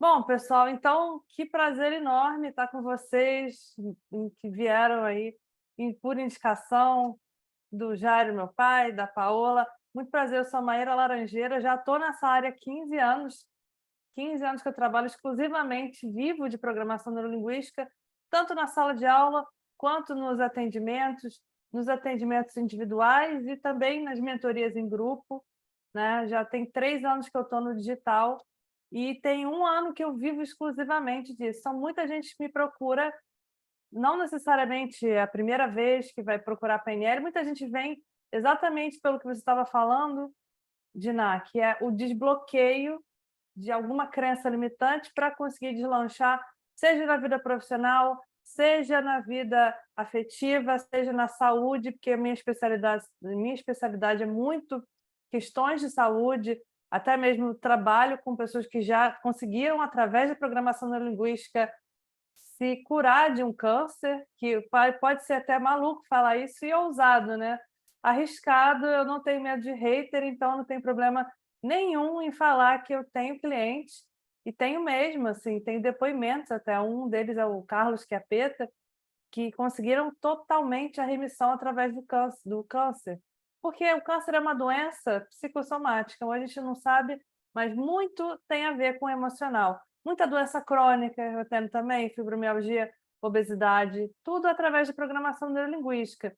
Bom, pessoal, então que prazer enorme estar com vocês que vieram aí por indicação do Jairo, meu pai, da Paola. Muito prazer, eu sou a Maíra Laranjeira, já estou nessa área há 15 anos. 15 anos que eu trabalho exclusivamente, vivo de programação neurolinguística, tanto na sala de aula quanto nos atendimentos individuais e também nas mentorias em grupo, né? Já tem 3 anos que eu estou no digital e tem 1 ano que eu vivo exclusivamente disso. Então, muita gente me procura, não necessariamente é a primeira vez que vai procurar PNL, muita gente vem exatamente pelo que você estava falando, Diná, que é o desbloqueio de alguma crença limitante para conseguir deslanchar, seja na vida profissional, seja na vida afetiva, seja na saúde, porque a minha especialidade é muito questões de saúde, até mesmo trabalho com pessoas que já conseguiram, através da programação neurolinguística, se curar de um câncer, que pode ser até maluco falar isso e ousado, né? Arriscado, eu não tenho medo de hater, então não tem problema nenhum em falar que eu tenho clientes, e tenho mesmo, assim, tenho depoimentos, até um deles é o Carlos Chiappetta, que conseguiram totalmente a remissão através do câncer. Porque o câncer é uma doença psicossomática, a gente não sabe, mas muito tem a ver com o emocional. Muita doença crônica, eu tenho também, fibromialgia, obesidade, tudo através de programação neurolinguística.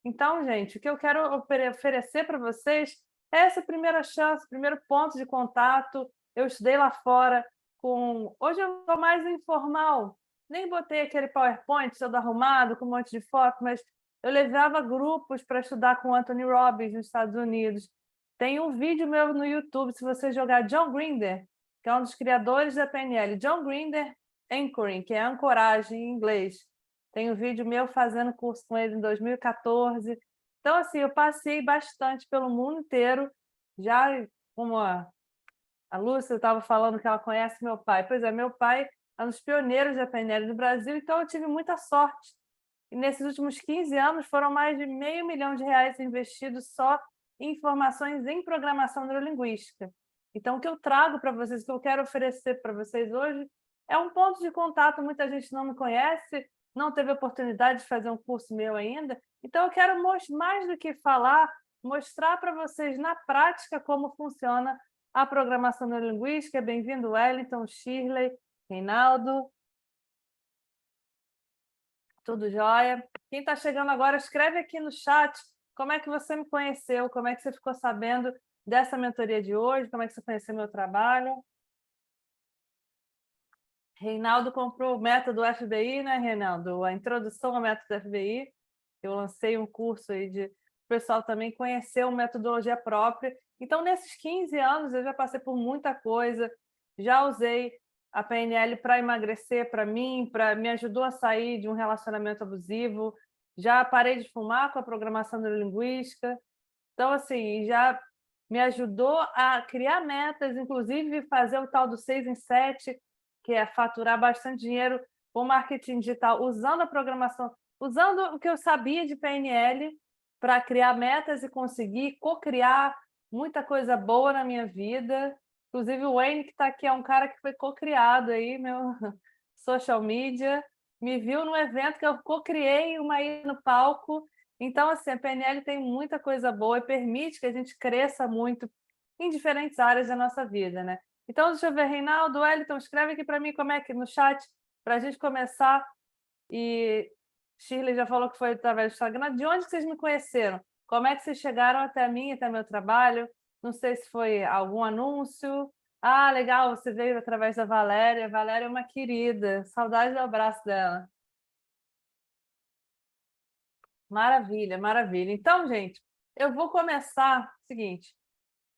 Então, gente, o que eu quero oferecer para vocês é essa primeira chance, primeiro ponto de contato. Eu estudei lá fora com... Hoje eu estou mais informal, nem botei aquele PowerPoint todo arrumado, com um monte de foto, mas eu levava grupos para estudar com Anthony Robbins nos Estados Unidos. Tem um vídeo meu no YouTube, se você jogar John Grinder, que é um dos criadores da PNL. John Grinder Anchoring, que é ancoragem em inglês. Tem um vídeo meu fazendo curso com ele em 2014. Então, assim, eu passei bastante pelo mundo inteiro, já como a Lúcia estava falando que ela conhece meu pai. Pois é, meu pai é um dos pioneiros da PNL no Brasil, então eu tive muita sorte. E nesses últimos 15 anos foram mais de R$ 500 mil investidos só em informações em programação neurolinguística. Então, o que eu trago para vocês, o que eu quero oferecer para vocês hoje, é um ponto de contato. Muita gente não me conhece, não teve oportunidade de fazer um curso meu ainda. Então, eu quero mais do que falar, mostrar para vocês na prática como funciona a programação neurolinguística. Bem-vindo, Wellington, Shirley, Reinaldo. Tudo jóia? Quem está chegando agora, escreve aqui no chat como é que você me conheceu, como é que você ficou sabendo dessa mentoria de hoje, como é que você conheceu meu trabalho. Reinaldo comprou o método FBI, né, Reinaldo? A introdução ao método FBI. Eu lancei um curso aí de o pessoal também conhecer uma metodologia própria. Então, nesses 15 anos, eu já passei por muita coisa, já usei a PNL para emagrecer, para mim, me ajudou a sair de um relacionamento abusivo, já parei de fumar com a programação neurolinguística. Então, assim, já me ajudou a criar metas, inclusive fazer o tal do 6 em 7, que é faturar bastante dinheiro com marketing digital, usando a programação, usando o que eu sabia de PNL para criar metas e conseguir co-criar muita coisa boa na minha vida. Inclusive o Wayne, que está aqui, é um cara que foi co-criado aí, meu social media, me viu num evento que eu co-criei uma ida no palco. Então, assim, a PNL tem muita coisa boa e permite que a gente cresça muito em diferentes áreas da nossa vida, né? Então, deixa eu ver, Reinaldo, Wellington, escreve aqui para mim como é que no chat, para a gente começar. E Shirley já falou que foi através do Instagram. De onde que vocês me conheceram? Como é que vocês chegaram até mim, até meu trabalho? Não sei se foi algum anúncio. Ah, legal, você veio através da Valéria. Valéria é uma querida. Saudade do abraço dela. Maravilha, maravilha. Então, gente, eu vou começar o seguinte.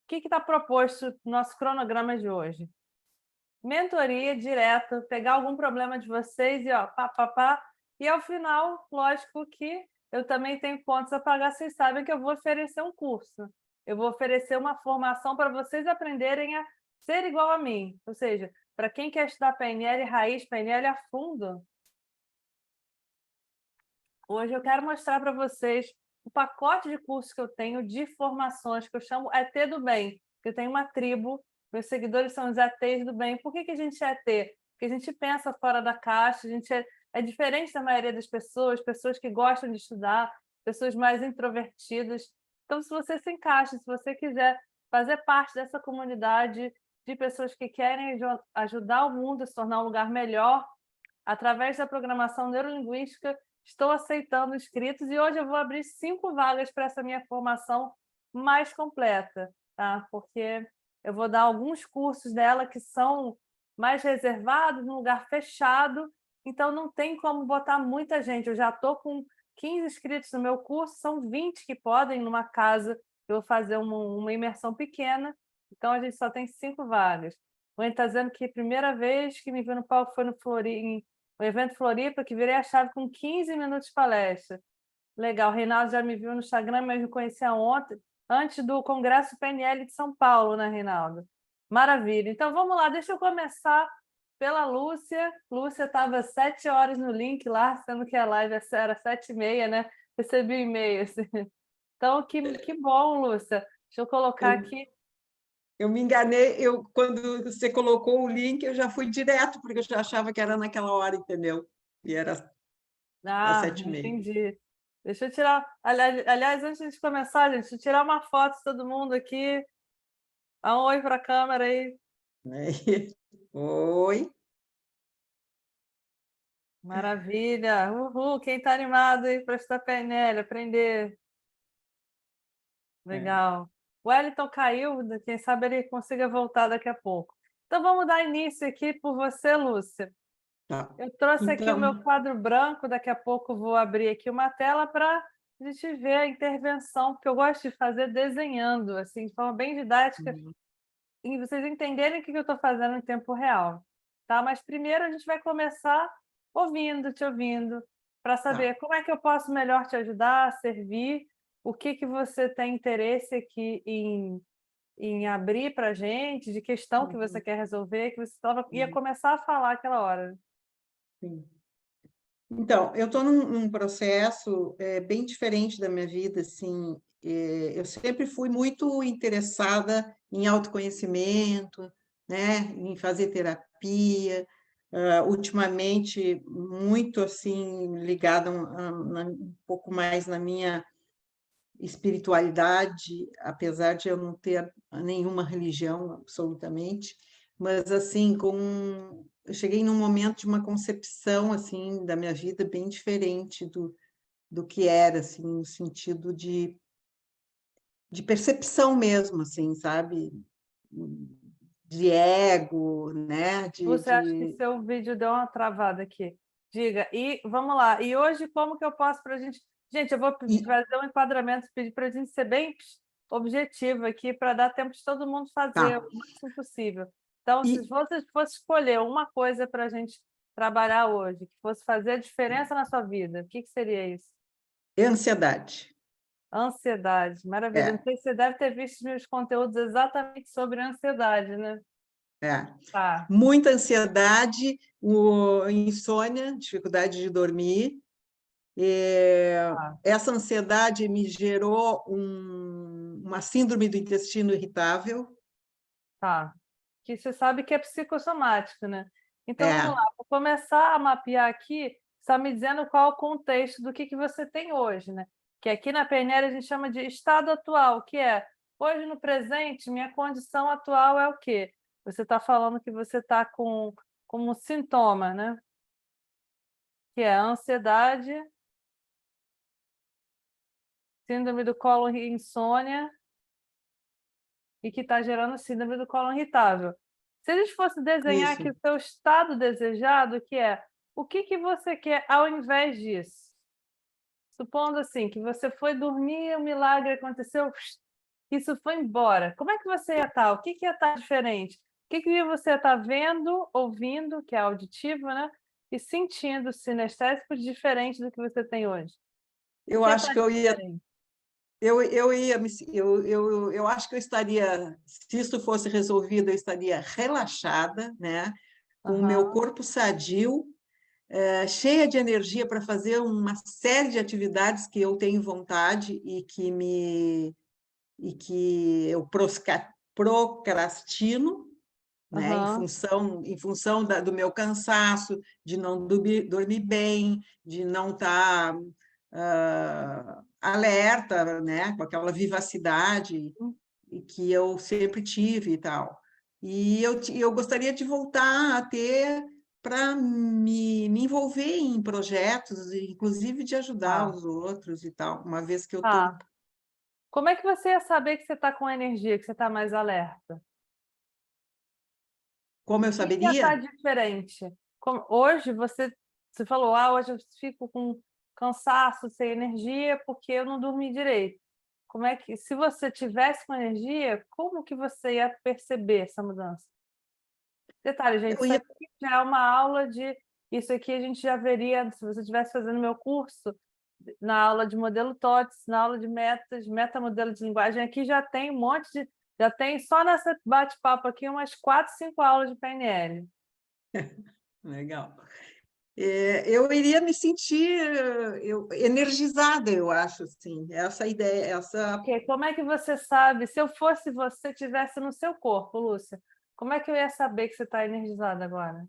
O que está proposto no nosso cronograma de hoje? Mentoria direto, pegar algum problema de vocês e ó, pá, pá, pá. E ao final, lógico que eu também tenho pontos a pagar, vocês sabem que eu vou oferecer um curso. Eu vou oferecer uma formação para vocês aprenderem a ser igual a mim. Ou seja, para quem quer estudar PNL raiz, PNL a fundo, hoje eu quero mostrar para vocês o pacote de cursos que eu tenho de formações, que eu chamo ET do Bem. Eu tenho uma tribo meus seguidores são os ETs do bem. Por que a gente é ET? Porque a gente pensa fora da caixa, a gente é diferente da maioria das pessoas, pessoas que gostam de estudar, pessoas mais introvertidas. Então, se você se encaixa, se você quiser fazer parte dessa comunidade de pessoas que querem ajudar o mundo a se tornar um lugar melhor, através da programação neurolinguística, estou aceitando inscritos e hoje eu vou abrir 5 vagas para essa minha formação mais completa, tá? Porque eu vou dar alguns cursos dela que são mais reservados, num lugar fechado, então não tem como botar muita gente. Eu já estou com 15 inscritos no meu curso, são 20 que podem, numa casa, eu vou fazer uma imersão pequena, então a gente só tem 5 vagas. O Wayne está dizendo que a primeira vez que me viu no palco foi no evento Floripa, que virei a chave com 15 minutos de palestra. Legal, o Reinaldo já me viu no Instagram, mas me conhecia ontem, antes do Congresso PNL de São Paulo, né, Reinaldo? Maravilha. Então, vamos lá, deixa eu começar pela Lúcia. Lúcia estava 7 horas no link lá, sendo que a live era 7h30, né? Recebi o e-mail. Assim. Então, que bom, Lúcia. Deixa eu colocar aqui. Eu me enganei, quando você colocou o link, eu já fui direto, porque eu já achava que era naquela hora, entendeu? E era às 7h30. Entendi. Deixa eu tirar... Aliás, antes de começar, gente, deixa eu tirar uma foto de todo mundo aqui. Dá um oi para a câmera aí. Oi. Maravilha. Uhul, quem está animado aí para estudar PNL, aprender? Legal. O Wellington caiu, quem sabe ele consiga voltar daqui a pouco. Então, vamos dar início aqui por você, Lúcia. Tá. Eu trouxe aqui o meu Então, quadro branco, daqui a pouco vou abrir aqui uma tela para a gente ver a intervenção, porque eu gosto de fazer desenhando, assim, de forma bem didática, e vocês entenderem o que eu estou fazendo em tempo real. Tá? Mas primeiro a gente vai começar te ouvindo, para saber como é que eu posso melhor te ajudar, servir, o que você tem interesse aqui em abrir para a gente, de questão que você quer resolver, que você ia começar a falar aquela hora. sim. Então, eu estou num processo bem diferente da minha vida, assim, eu sempre fui muito interessada em autoconhecimento, né, em fazer terapia, ultimamente muito, assim, ligada um pouco mais na minha espiritualidade, apesar de eu não ter nenhuma religião, absolutamente, mas assim, eu cheguei num momento de uma concepção assim da minha vida bem diferente do que era, assim, no sentido de percepção mesmo, assim, sabe? De ego, né? Você acha que seu vídeo deu uma travada aqui? Diga. E vamos lá. E hoje, como que eu posso para a gente... Gente, eu vou trazer um enquadramento, pedir para a gente ser bem objetivo aqui, para dar tempo de todo mundo fazer Tá. o máximo possível. Então, se você fosse escolher uma coisa para a gente trabalhar hoje, que fosse fazer a diferença na sua vida, o que seria isso? Ansiedade. Ansiedade. Maravilha. Não sei se você deve ter visto meus conteúdos exatamente sobre ansiedade, né? Tá. Muita ansiedade, insônia, dificuldade de dormir. Essa ansiedade me gerou uma síndrome do intestino irritável. Tá. Que você sabe que é psicossomático, né? Então, vamos lá. Vou começar a mapear aqui, só me dizendo qual o contexto do que você tem hoje, né? Que aqui na PNL a gente chama de estado atual, que é, hoje no presente, minha condição atual é o quê? Você está falando que você está com como sintoma, né? Que é a ansiedade, síndrome do colo e insônia, e que está gerando síndrome do colo irritável. Se a gente fosse desenhar aqui o seu estado desejado, que é o que você quer ao invés disso? Supondo assim, que você foi dormir, um milagre aconteceu, isso foi embora. Como é que você ia estar? O que ia estar diferente? O que você ia estar vendo, ouvindo, que é auditivo, né? E sentindo sinestésicos diferente do que você tem hoje? Eu acho que eu ia... Eu acho que eu estaria, se isso fosse resolvido, eu estaria relaxada, né? Com o meu corpo sadio, cheia de energia para fazer uma série de atividades que eu tenho vontade e que eu procrastino, né? Em função do meu cansaço, de não dormir bem, de não estar alerta, né? Com aquela vivacidade que eu sempre tive e tal. E eu gostaria de voltar a ter para me envolver em projetos, inclusive de ajudar Tá. os outros e tal, uma vez que eu estou. Tá. Como é que você ia saber que você está com energia, que você está mais alerta? Como eu O que que ia estar saberia? diferente? Hoje você falou, hoje eu fico com cansaço, sem energia, porque eu não dormi direito. Como é que, se você tivesse com energia, como que você ia perceber essa mudança? Detalhe, gente, Eu isso ia, aqui já é uma aula de... Isso aqui a gente já veria, se você estivesse fazendo meu curso, na aula de modelo TOTS, na aula de metas, metamodelo de linguagem, aqui já tem um monte de... Já tem, só nessa bate-papo aqui, umas 4, 5 aulas de PNL. legal. Eu iria me sentir energizada, eu acho, assim, essa ideia, essa... Ok, como é que você sabe? Se eu fosse você, tivesse no seu corpo, Lúcia, como é que eu ia saber que você está energizada agora?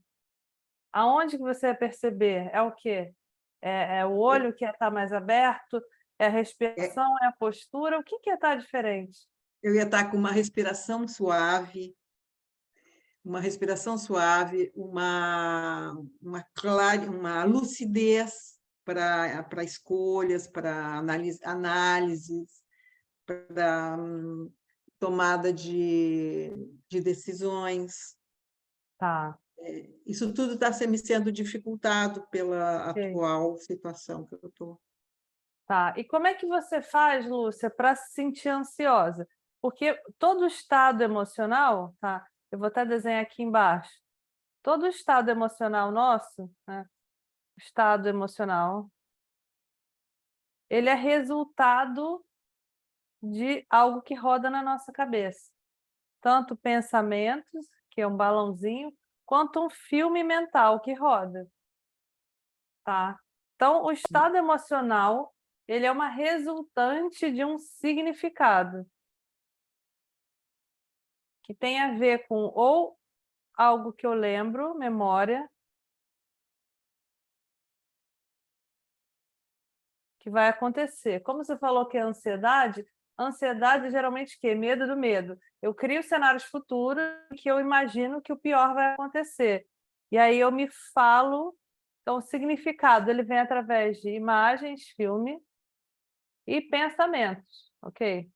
Aonde que você ia perceber? É o quê? É o olho que ia estar mais aberto? É a é, respiração? É a postura? O que que ia estar diferente? eu ia estar com uma respiração suave, uma lucidez para escolhas, para análises, para tomada de decisões. Tá, Isso tudo está me sendo dificultado pela ok. atual situação que eu estou. Tá. E como é que você faz, Lúcia, para se sentir ansiosa? Porque todo estado emocional, tá? Eu vou até desenhar aqui embaixo. Todo estado emocional nosso, né? Estado emocional, ele é resultado de algo que roda na nossa cabeça. Tanto pensamentos, que é um balãozinho, quanto um filme mental que roda, tá? Então, o estado emocional, ele é uma resultante de um significado que tem a ver com ou algo que eu lembro, memória, que vai acontecer. Como você falou que é ansiedade é geralmente o quê? Medo do medo. Eu crio cenários futuros que eu imagino que o pior vai acontecer. E aí eu me falo. Então, o significado ele vem através de imagens, filme e pensamentos, ok?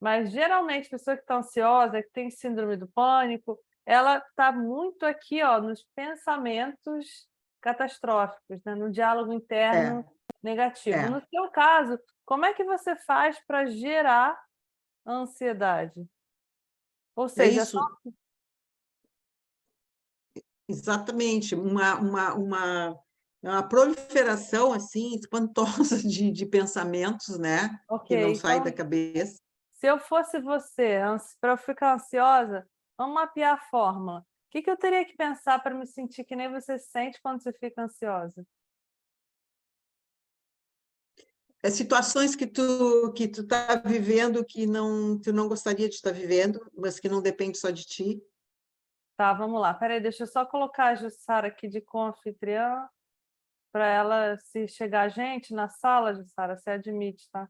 Mas geralmente a pessoa que está ansiosa, que tem síndrome do pânico, ela está muito aqui, ó, nos pensamentos catastróficos, né? No diálogo interno É, negativo. No é, seu caso, como é que você faz para gerar ansiedade? Ou é seja, isso, exatamente, uma proliferação assim espantosa de pensamentos, né, ok, que não sai da então, cabeça. se eu fosse você, para eu ficar ansiosa, vamos mapear a fórmula. O que que eu teria que pensar para me sentir que nem você se sente quando você fica ansiosa? Situações que tu tá vivendo que não tu não gostaria de estar vivendo, mas que não depende só de ti. Tá, vamos lá. Peraí, deixa eu só colocar a Jussara aqui de co-anfitriã para ela, se chegar gente na sala, Jussara, você admite, tá?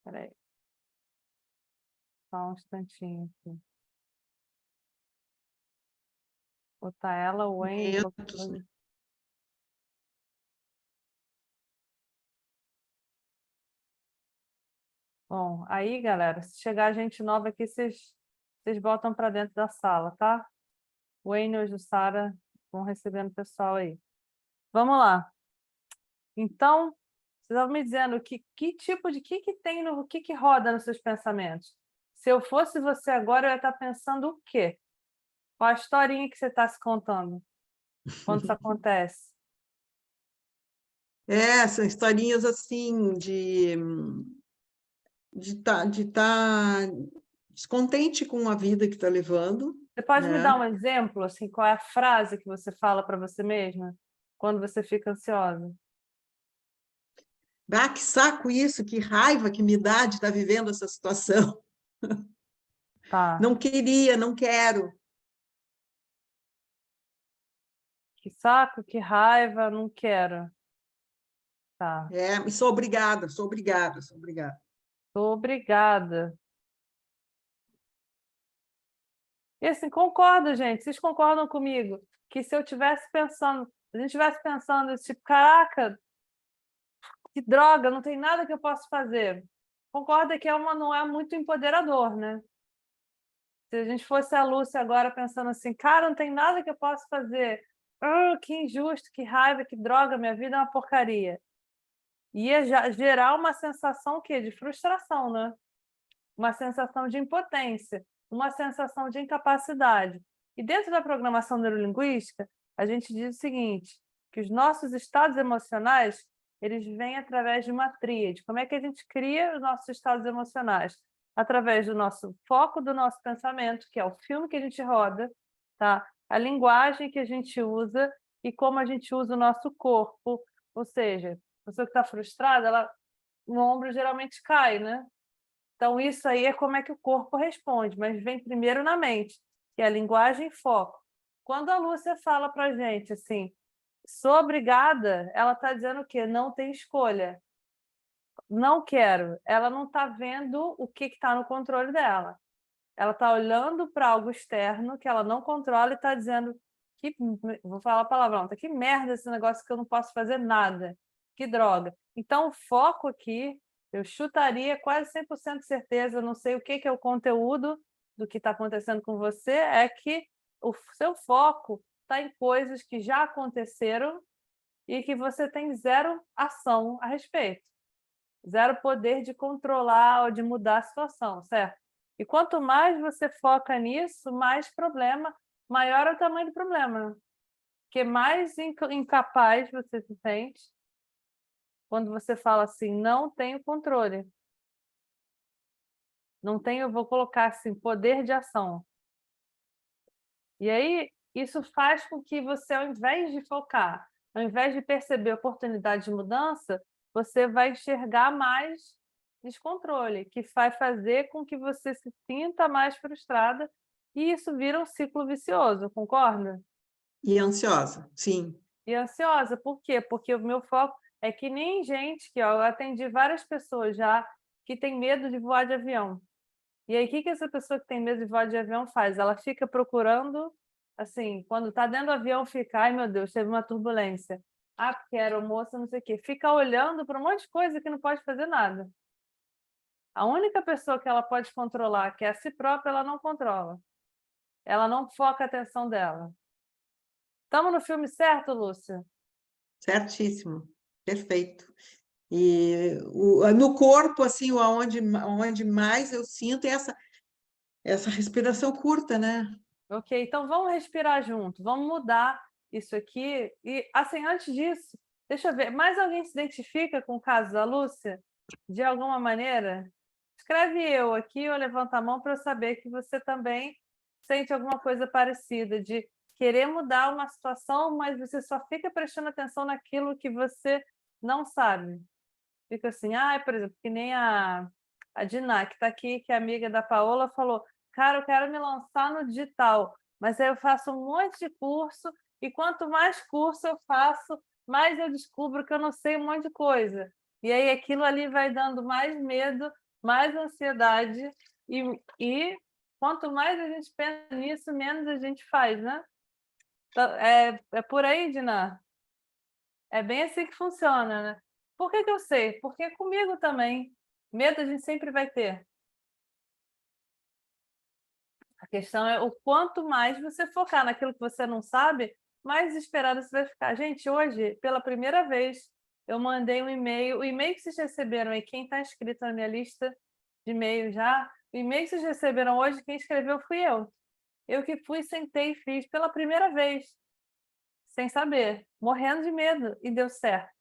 Peraí, só um instantinho aqui. Botar ela, o Wayne, qualquer Momentos, né? coisa. Bom, aí, galera, se chegar gente nova aqui, vocês botam para dentro da sala, tá? O Wayne ou Jussara vão recebendo o pessoal aí. Vamos lá. Então, vocês estavam me dizendo que tipo de que tem no que roda nos seus pensamentos? Se eu fosse você agora, eu ia estar pensando o quê? Qual a historinha que você está se contando quando isso acontece? São historinhas assim de tá descontente com a vida que está levando, Você pode me dar né? um exemplo, assim, qual é a frase que você fala para você mesma quando você fica ansiosa? Que saco isso, que raiva que me dá de estar vivendo essa situação. Tá. Não queria, não quero. Que saco, que raiva, não quero. Tá. E sou obrigada, sou obrigada, sou obrigada. Tô obrigada. E assim, concordo, gente. Vocês concordam comigo que se eu tivesse pensando, se a gente tivesse pensando, tipo, caraca, que droga, não tem nada que eu possa fazer. Concorda que não é muito empoderador, né? Se a gente fosse a Lúcia agora pensando assim, cara, não tem nada que eu possa fazer. Que injusto, que raiva, que droga, minha vida é uma porcaria. Ia gerar uma sensação que de frustração, né? Uma sensação de impotência, uma sensação de incapacidade. E dentro da programação neurolinguística, a gente diz o seguinte, que os nossos estados emocionais, eles vêm através de uma tríade. Como é que a gente cria os nossos estados emocionais? Através do nosso foco, do nosso pensamento, que é o filme que a gente roda, tá? A linguagem que a gente usa e como a gente usa o nosso corpo. Ou seja, a pessoa que está frustrada, o ombro geralmente cai, né? Então, isso aí é como é que o corpo responde, mas vem primeiro na mente, que é a linguagem e foco. Quando a Lúcia fala para a gente assim, sou obrigada, ela está dizendo o quê? Não tem escolha. Não quero. Ela não está vendo o que está no controle dela. Ela está olhando para algo externo que ela não controla e está dizendo que, vou falar palavrão, que merda esse negócio que eu não posso fazer nada. Que droga. Então, o foco aqui, eu chutaria quase 100% de certeza, não sei o que é o conteúdo do que está acontecendo com você, é que o seu foco está em coisas que já aconteceram e que você tem zero ação a respeito. Zero poder de controlar ou de mudar a situação, certo? E quanto mais você foca nisso, mais problema, maior é o tamanho do problema. Porque mais incapaz você se sente quando você fala assim, não tenho controle. Não tenho, vou colocar assim, poder de ação. E aí, isso faz com que você, ao invés de focar, ao invés de perceber oportunidade de mudança, você vai enxergar mais descontrole, que vai fazer com que você se sinta mais frustrada e isso vira um ciclo vicioso, concorda? E ansiosa, sim. E ansiosa, por quê? Porque o meu foco é que nem gente que eu atendi várias pessoas já que tem medo de voar de avião. E aí, o que essa pessoa que tem medo de voar de avião faz? Ela fica procurando, assim, quando está dentro do avião, fica, ai meu Deus, teve uma turbulência. Ah, porque era moça, não sei o quê. Fica olhando para um monte de coisa que não pode fazer nada. A única pessoa que ela pode controlar, que é a si própria, ela não controla. Ela não foca a atenção dela. Estamos no filme certo, Lúcia? Certíssimo, perfeito. E no corpo, assim, onde mais eu sinto é essa respiração curta, né? Ok, então vamos respirar junto, vamos mudar isso aqui. E, assim, antes disso, deixa eu ver, mais alguém se identifica com o caso da Lúcia? De alguma maneira? Escreve eu aqui ou levanta a mão para eu saber que você também sente alguma coisa parecida, de querer mudar uma situação, mas você só fica prestando atenção naquilo que você não sabe. Fica assim, por exemplo, que nem a Diná, que está aqui, que é amiga da Paola, falou: cara, eu quero me lançar no digital, mas aí eu faço um monte de curso, e quanto mais curso eu faço, mais eu descubro que eu não sei um monte de coisa. E aí aquilo ali vai dando mais medo, mais ansiedade, e quanto mais a gente pensa nisso, menos a gente faz, né? Então, é por aí, Diná? É bem assim que funciona, né? Por que eu sei? Porque comigo também. Medo a gente sempre vai ter. A questão é o quanto mais você focar naquilo que você não sabe, mais desesperado você vai ficar. Gente, hoje, pela primeira vez, eu mandei um e-mail. O e-mail que vocês receberam aí, quem está inscrito na minha lista de e-mail já, o e-mail que vocês receberam hoje, quem escreveu fui eu. Eu que fui, sentei e fiz pela primeira vez, sem saber, morrendo de medo, e deu certo.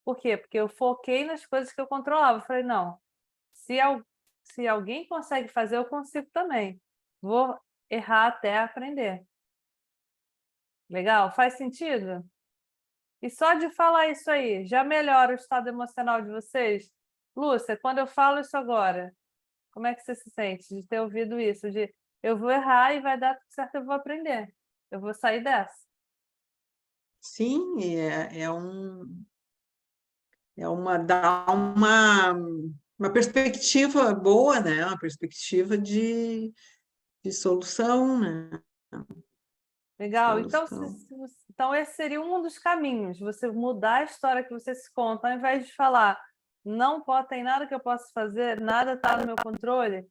Por quê? Porque eu foquei nas coisas que eu controlava. Eu falei, não, se alguém consegue fazer, eu consigo também. Vou errar até aprender. Legal? Faz sentido? E só de falar isso aí, já melhora o estado emocional de vocês? Lúcia, quando eu falo isso agora, Como é que você se sente de ter ouvido isso? De eu vou errar e vai dar tudo certo, eu vou aprender. Eu vou sair dessa. Sim, dá uma perspectiva boa, né? Uma perspectiva de solução, né? Legal. Então, Solução. então, esse seria um dos caminhos, você mudar a história que você se conta, ao invés de falar, não pode, tem nada que eu possa fazer, nada está no meu controle,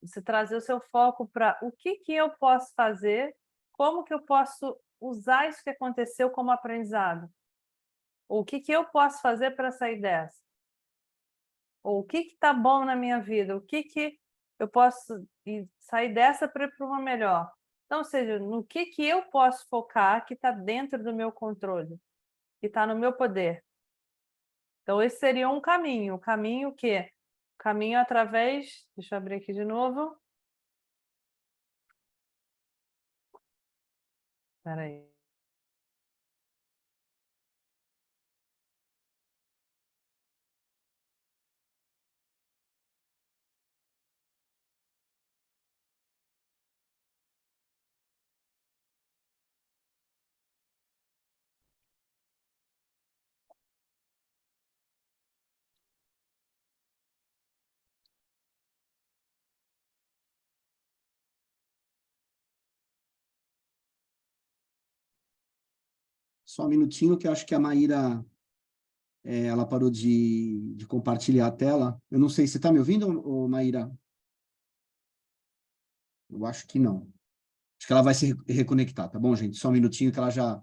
você trazer o seu foco para o que eu posso fazer, como que eu posso usar isso que aconteceu como aprendizado, ou o que eu posso fazer para sair dessa, ou o que está bom na minha vida, o que eu posso sair dessa para ir para uma melhor. Então, ou seja, no que eu posso focar que está dentro do meu controle, que está no meu poder. Então, esse seria um caminho. O caminho o quê? O caminho através... Deixa eu abrir aqui de novo. Espera aí. Só um minutinho que eu acho que a Maíra, ela parou de compartilhar a tela. Eu não sei, você está me ouvindo, ô, Maíra? Eu acho que não. Acho que ela vai se reconectar, tá bom, gente? Só um minutinho que ela já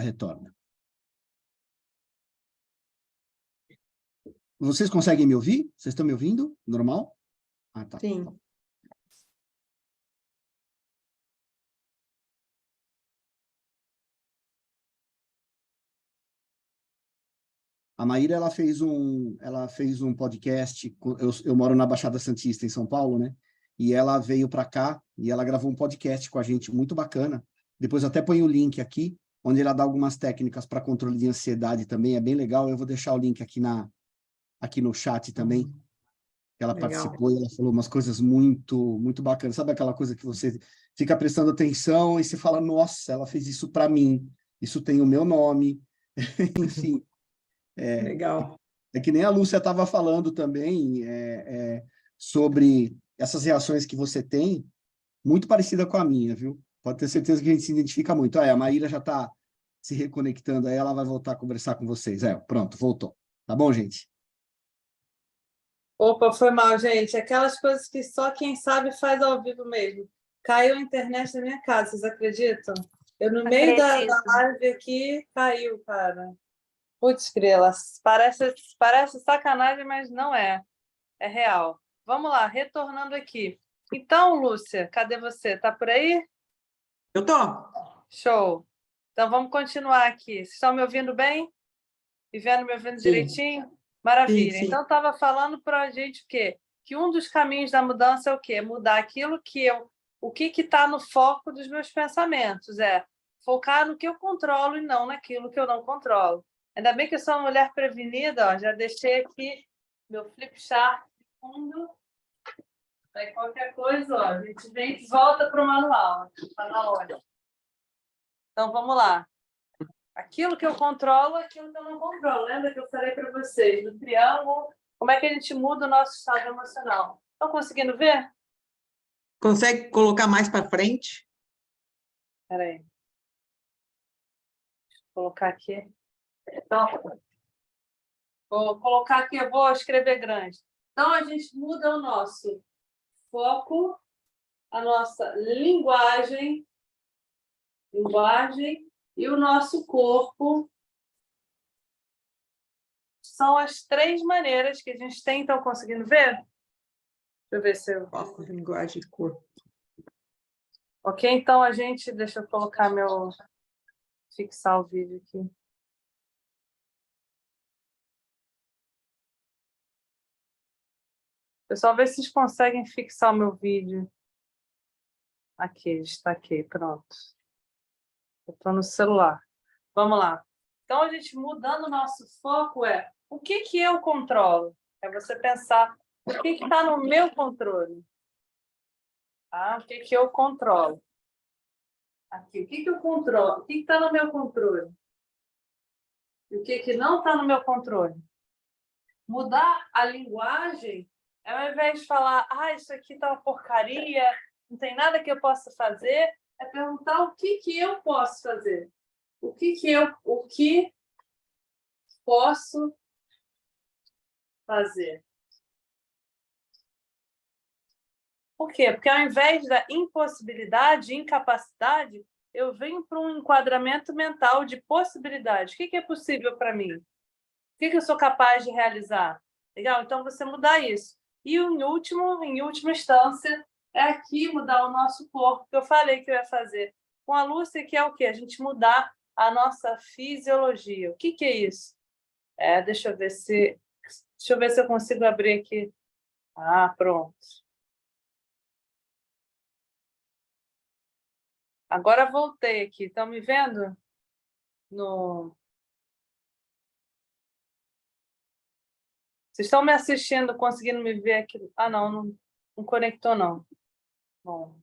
retorna. Vocês conseguem me ouvir? Vocês estão me ouvindo? Normal? Ah, tá. Sim. A Maíra, ela fez um podcast, eu moro na Baixada Santista, em São Paulo, né? E ela veio para cá e ela gravou um podcast com a gente, muito bacana. Depois eu até ponho o link aqui, onde ela dá algumas técnicas para controle de ansiedade também, é bem legal. Eu vou deixar o link aqui no chat também. Ela Legal. participou e ela falou umas coisas muito, muito bacanas. Sabe aquela coisa que você fica prestando atenção e você fala, nossa, ela fez isso para mim, isso tem o meu nome, enfim. Legal. É que nem a Lúcia estava falando também sobre essas reações que você tem, muito parecida com a minha, viu? Pode ter certeza que a gente se identifica muito. A Maíra já está se reconectando, aí ela vai voltar a conversar com vocês. Pronto, voltou. Tá bom, gente? Opa, foi mal, gente. Aquelas coisas que só quem sabe faz ao vivo mesmo. Caiu a internet na minha casa, vocês acreditam? Eu, no meio da live aqui, caiu, cara. Putz, grila, parece sacanagem, mas não é. É real. Vamos lá, retornando aqui. Então, Lúcia, cadê você? Tá por aí? Eu tô. Show. Então, vamos continuar aqui. Vocês estão me ouvindo bem? E vendo, me ouvindo Sim. direitinho? Maravilha. Sim. Então, estava falando para a gente o quê? Que um dos caminhos da mudança é o quê? Mudar aquilo que eu... O que está no foco dos meus pensamentos? É focar no que eu controlo e não naquilo que eu não controlo. Ainda bem que eu sou uma mulher prevenida, ó, já deixei aqui meu flip chart de fundo. Aí qualquer coisa, ó, a gente vem e volta para o manual. Está na hora. Então, vamos lá. Aquilo que eu controlo, aquilo que eu não controlo. Lembra que eu falei para vocês do triângulo? Como é que a gente muda o nosso estado emocional? Estão conseguindo ver? Consegue colocar mais para frente? Espera aí. Vou colocar aqui. Então, vou colocar aqui, eu vou escrever grande. Então, a gente muda o nosso foco, a nossa linguagem e o nosso corpo. São as 3 maneiras que a gente tem. Estão conseguindo ver? Deixa eu ver se eu... Foco, linguagem e corpo. Ok, então a gente... Deixa eu colocar fixar o vídeo aqui. Pessoal, vê se vocês conseguem fixar o meu vídeo. Aqui, destaquei, pronto. Eu estou no celular. Vamos lá. Então, a gente mudando o nosso foco o que eu controlo? É você pensar o que está no meu controle. Ah, o que eu controlo? Aqui, o que eu controlo? O que está no meu controle? E o que não está no meu controle? Mudar a linguagem, ao invés de falar, isso aqui está uma porcaria, não tem nada que eu possa fazer, é perguntar o que eu posso fazer. O que posso fazer? Por quê? Porque ao invés da impossibilidade, incapacidade, eu venho para um enquadramento mental de possibilidade. O que é possível para mim? O que eu sou capaz de realizar? Legal? Então, você mudar isso. E, em última instância, é aqui mudar o nosso corpo, que eu falei que eu ia fazer. Com a Lúcia, que é o quê? A gente mudar a nossa fisiologia. O que é isso? Deixa eu ver se eu consigo abrir aqui. Pronto. Agora voltei aqui. Estão me vendo? Vocês estão me assistindo, conseguindo me ver aqui? Não conectou, não. Bom.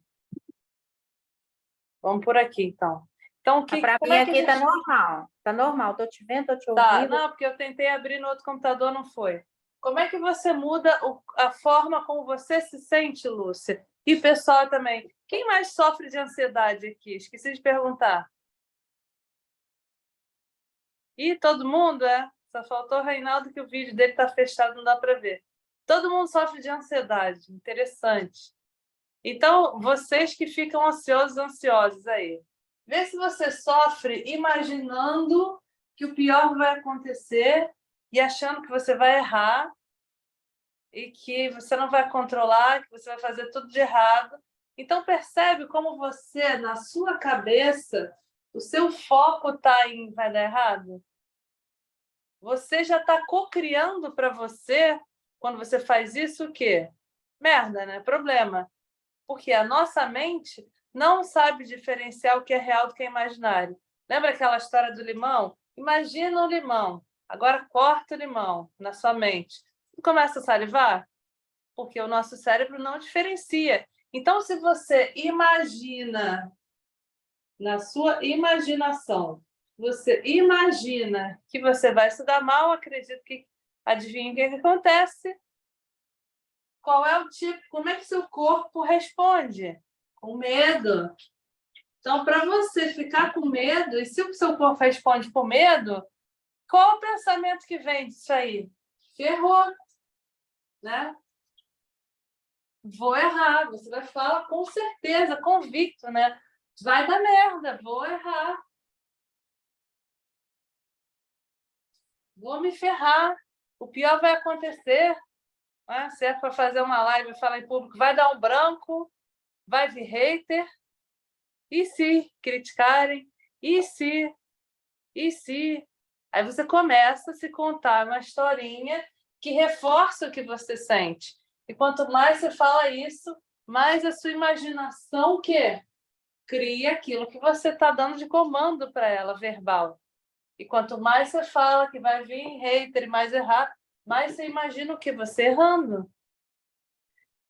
Vamos por aqui, então. Para mim aqui está normal. Está normal. Estou te vendo, estou te ouvindo. Não, porque eu tentei abrir no outro computador, não foi. Como é que você muda a forma como você se sente, Lúcia? E pessoal também. Quem mais sofre de ansiedade aqui? Esqueci de perguntar. Todo mundo, Só faltou o Reinaldo, que o vídeo dele está fechado, não dá para ver. Todo mundo sofre de ansiedade. Interessante. Então, vocês que ficam ansiosos aí, vê se você sofre imaginando que o pior vai acontecer e achando que você vai errar e que você não vai controlar, que você vai fazer tudo de errado. Então, percebe como você, na sua cabeça, o seu foco está em vai dar errado? Você já está cocriando para você, quando você faz isso, o quê? Merda, né? Problema. Porque a nossa mente não sabe diferenciar o que é real do que é imaginário. Lembra aquela história do limão? Imagina um limão. Agora corta o limão na sua mente. E começa a salivar? Porque o nosso cérebro não diferencia. Então, se você imagina, na sua imaginação, você imagina que você vai se dar mal, acredito que adivinha o que acontece? Qual é o tipo? Como é que seu corpo responde? Com medo. Então, para você ficar com medo, e se o seu corpo responde com medo, qual o pensamento que vem disso aí? Ferrou, né? Vou errar. Você vai falar com certeza, convicto, né? Vai dar merda, vou errar. Vou me ferrar. O pior vai acontecer. Né? Se é para fazer uma live e falar em público, vai dar um branco, vai vir hater. E se criticarem? E se? E se? Aí você começa a se contar uma historinha que reforça o que você sente. E quanto mais você fala isso, mais a sua imaginação cria aquilo que você está dando de comando para ela, verbal. E quanto mais você fala que vai vir hater e mais errar, mais você imagina o que você errando.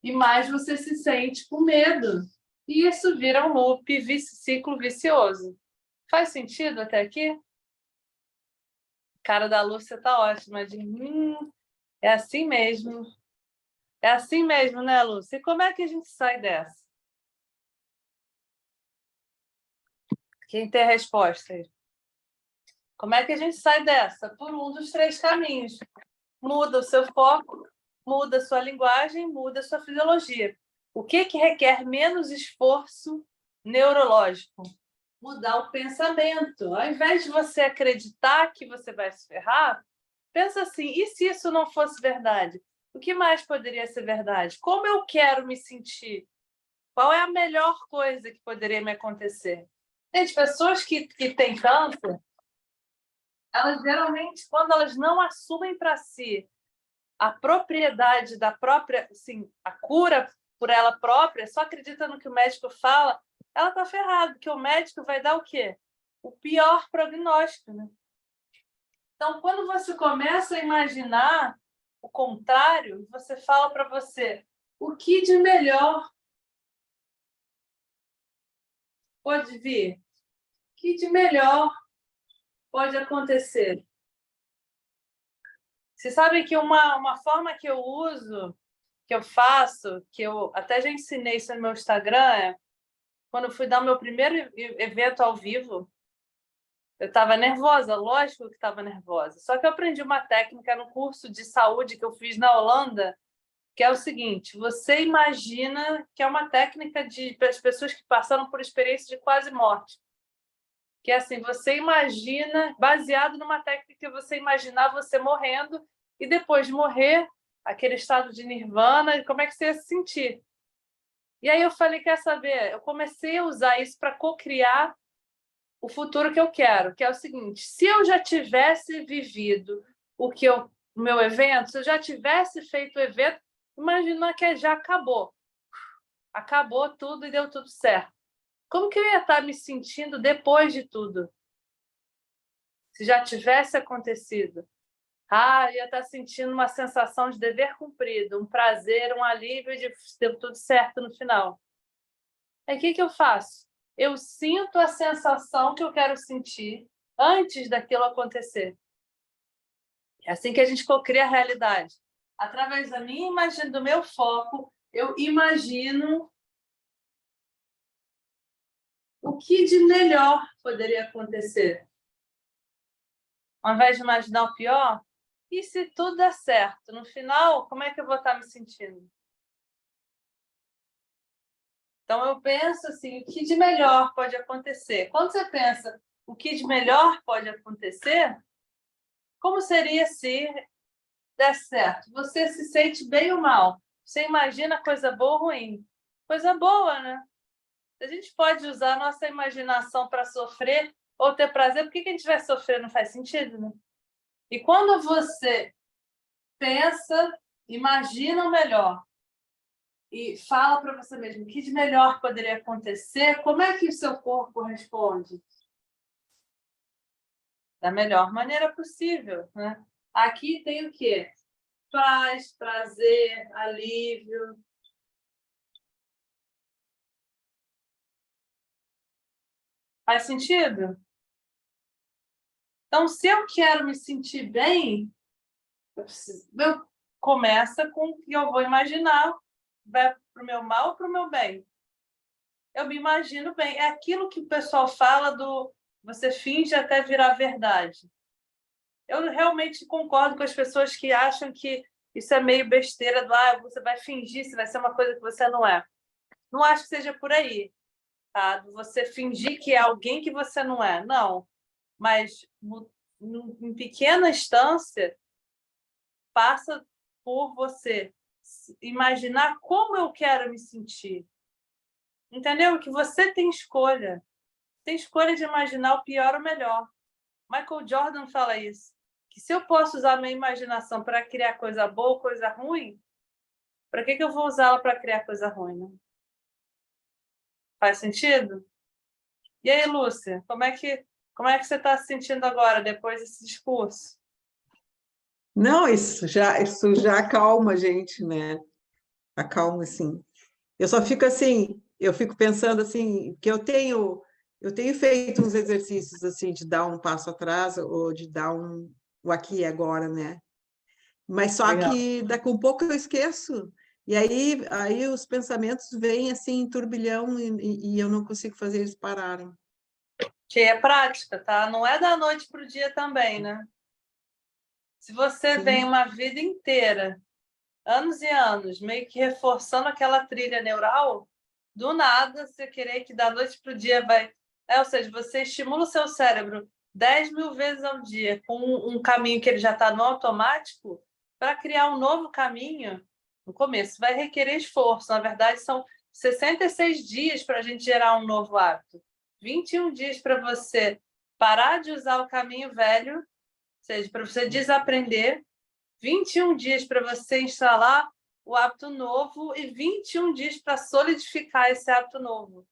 E mais você se sente com medo. E isso vira um loop, ciclo vicioso. Faz sentido até aqui? A cara da Lúcia tá ótima. É assim mesmo. É assim mesmo, né, Lúcia? E como é que a gente sai dessa? Quem tem a resposta aí? Como é que a gente sai dessa? Por um dos 3 caminhos. Muda o seu foco, muda a sua linguagem, muda a sua fisiologia. O que requer menos esforço neurológico? Mudar o pensamento. Ao invés de você acreditar que você vai se ferrar, pensa assim, e se isso não fosse verdade? O que mais poderia ser verdade? Como eu quero me sentir? Qual é a melhor coisa que poderia me acontecer? Gente, pessoas que têm câncer, elas geralmente, quando elas não assumem para si a propriedade da própria, assim, a cura por ela própria, só acredita no que o médico fala, ela está ferrada, porque o médico vai dar o quê? O pior prognóstico, né? Então, quando você começa a imaginar o contrário, você fala para você o que de melhor pode vir, o que de melhor pode acontecer. Você sabe que uma forma que eu uso, que eu faço, que eu até já ensinei isso no meu Instagram, é quando eu fui dar o meu primeiro evento ao vivo, eu estava nervosa, lógico que estava nervosa. Só que eu aprendi uma técnica no curso de saúde que eu fiz na Holanda, que é o seguinte: você imagina, que é uma técnica para as pessoas que passaram por experiência de quase morte. Que é assim, você imagina, baseado numa técnica que você imaginar você morrendo, e depois de morrer, aquele estado de nirvana, como é que você ia se sentir? E aí eu falei, quer saber? Eu comecei a usar isso para co-criar o futuro que eu quero, que é o seguinte: se eu já tivesse vivido o meu evento, se eu já tivesse feito o evento, imagina que já acabou. Acabou tudo e deu tudo certo. Como que eu ia estar me sentindo depois de tudo? Se já tivesse acontecido. Ia estar sentindo uma sensação de dever cumprido, um prazer, um alívio de deu tudo certo no final. Aí o que eu faço? Eu sinto a sensação que eu quero sentir antes daquilo acontecer. É assim que a gente cocria a realidade. Através da minha imagem, do meu foco, eu imagino o que de melhor poderia acontecer. Ao invés de imaginar o pior, e se tudo der certo? No final, como é que eu vou estar me sentindo? Então, eu penso assim, o que de melhor pode acontecer? Quando você pensa o que de melhor pode acontecer, como seria se der certo? Você se sente bem ou mal? Você imagina coisa boa ou ruim? Coisa boa, né? A gente pode usar a nossa imaginação para sofrer ou ter prazer, por que a gente vai sofrer? Não faz sentido, né? E quando você pensa, imagina o melhor e fala para você mesmo o que de melhor poderia acontecer, como é que o seu corpo responde? Da melhor maneira possível, né? Aqui tem o quê? Paz, prazer, alívio. Faz sentido? Então, se eu quero me sentir bem, eu começa com o que eu vou imaginar, vai para o meu mal ou para o meu bem? Eu me imagino bem. É aquilo que o pessoal fala do você finge até virar verdade. Eu realmente concordo com as pessoas que acham que isso é meio besteira do você vai fingir, se vai ser uma coisa que você não é. Não acho que seja por aí, tá? Você fingir que é alguém que você não é. Não. Mas em pequena instância, passa por você imaginar como eu quero me sentir. Entendeu? Que você tem escolha. Tem escolha de imaginar o pior ou o melhor. Michael Jordan fala isso. Que se eu posso usar a minha imaginação para criar coisa boa ou coisa ruim, para que eu vou usá-la para criar coisa ruim? Né? Faz sentido? E aí, Lúcia, como é que você está se sentindo agora, depois desse discurso? Não, isso já acalma a gente, né? Acalma, assim. Eu só fico assim, eu fico pensando assim, que eu tenho feito uns exercícios assim de dar um passo atrás ou de dar o aqui e agora, né? Mas só Legal. que daqui a pouco eu esqueço. E aí os pensamentos vêm assim em turbilhão e eu não consigo fazer eles pararem. Que é prática, tá? Não é da noite para o dia também, né? Se você Sim. vem uma vida inteira, anos e anos, meio que reforçando aquela trilha neural, do nada você querer que da noite para o dia vai... ou seja, você estimula o seu cérebro 10.000 vezes ao dia com um caminho que ele já está no automático para criar um novo caminho. No começo vai requerer esforço. Na verdade, são 66 dias para a gente gerar um novo hábito. 21 dias para você parar de usar o caminho velho, ou seja, para você desaprender, 21 dias para você instalar o hábito novo e 21 dias para solidificar esse hábito novo.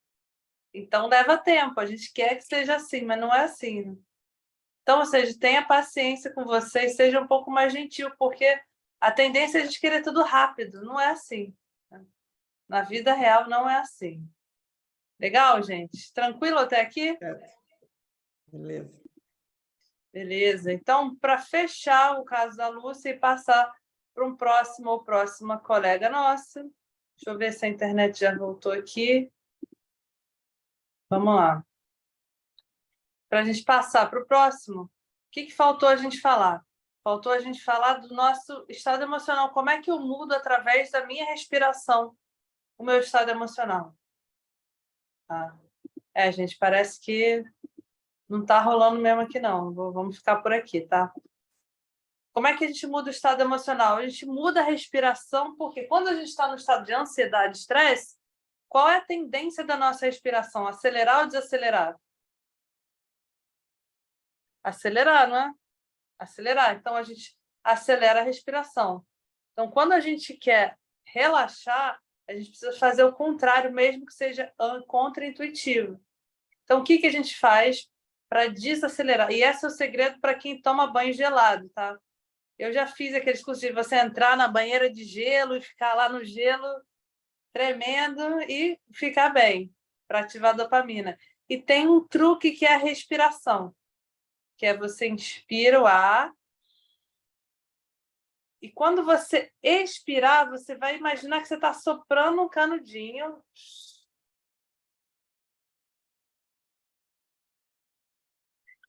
Então, leva tempo. A gente quer que seja assim, mas não é assim. Então, ou seja, tenha paciência com você e seja um pouco mais gentil, porque A tendência é a gente querer tudo rápido, não é assim. Na vida real não é assim. Legal, gente? Tranquilo até aqui? Beleza. Beleza. Então, para fechar o caso da Lúcia e passar para um próximo ou próxima colega nossa. Deixa eu ver se a internet já voltou aqui. Vamos lá. Para a gente passar para o próximo, o que faltou a gente falar? Faltou a gente falar do nosso estado emocional. Como é que eu mudo através da minha respiração o meu estado emocional? Tá? Gente, parece que não está rolando mesmo aqui, não. Vamos ficar por aqui, tá? Como é que a gente muda o estado emocional? A gente muda a respiração, porque quando a gente está no estado de ansiedade, estresse, qual é a tendência da nossa respiração? Acelerar ou desacelerar? Acelerar, não é? Acelerar. Então, a gente acelera a respiração. Então, quando a gente quer relaxar, a gente precisa fazer o contrário, mesmo que seja contra-intuitivo. Então, o que a gente faz para desacelerar? E esse é o segredo para quem toma banho gelado, tá? Eu já fiz aqueles cursos de você entrar na banheira de gelo e ficar lá no gelo tremendo e ficar bem, para ativar a dopamina. E tem um truque que é a respiração, que é você inspira o ar e quando você expirar, você vai imaginar que você está soprando um canudinho.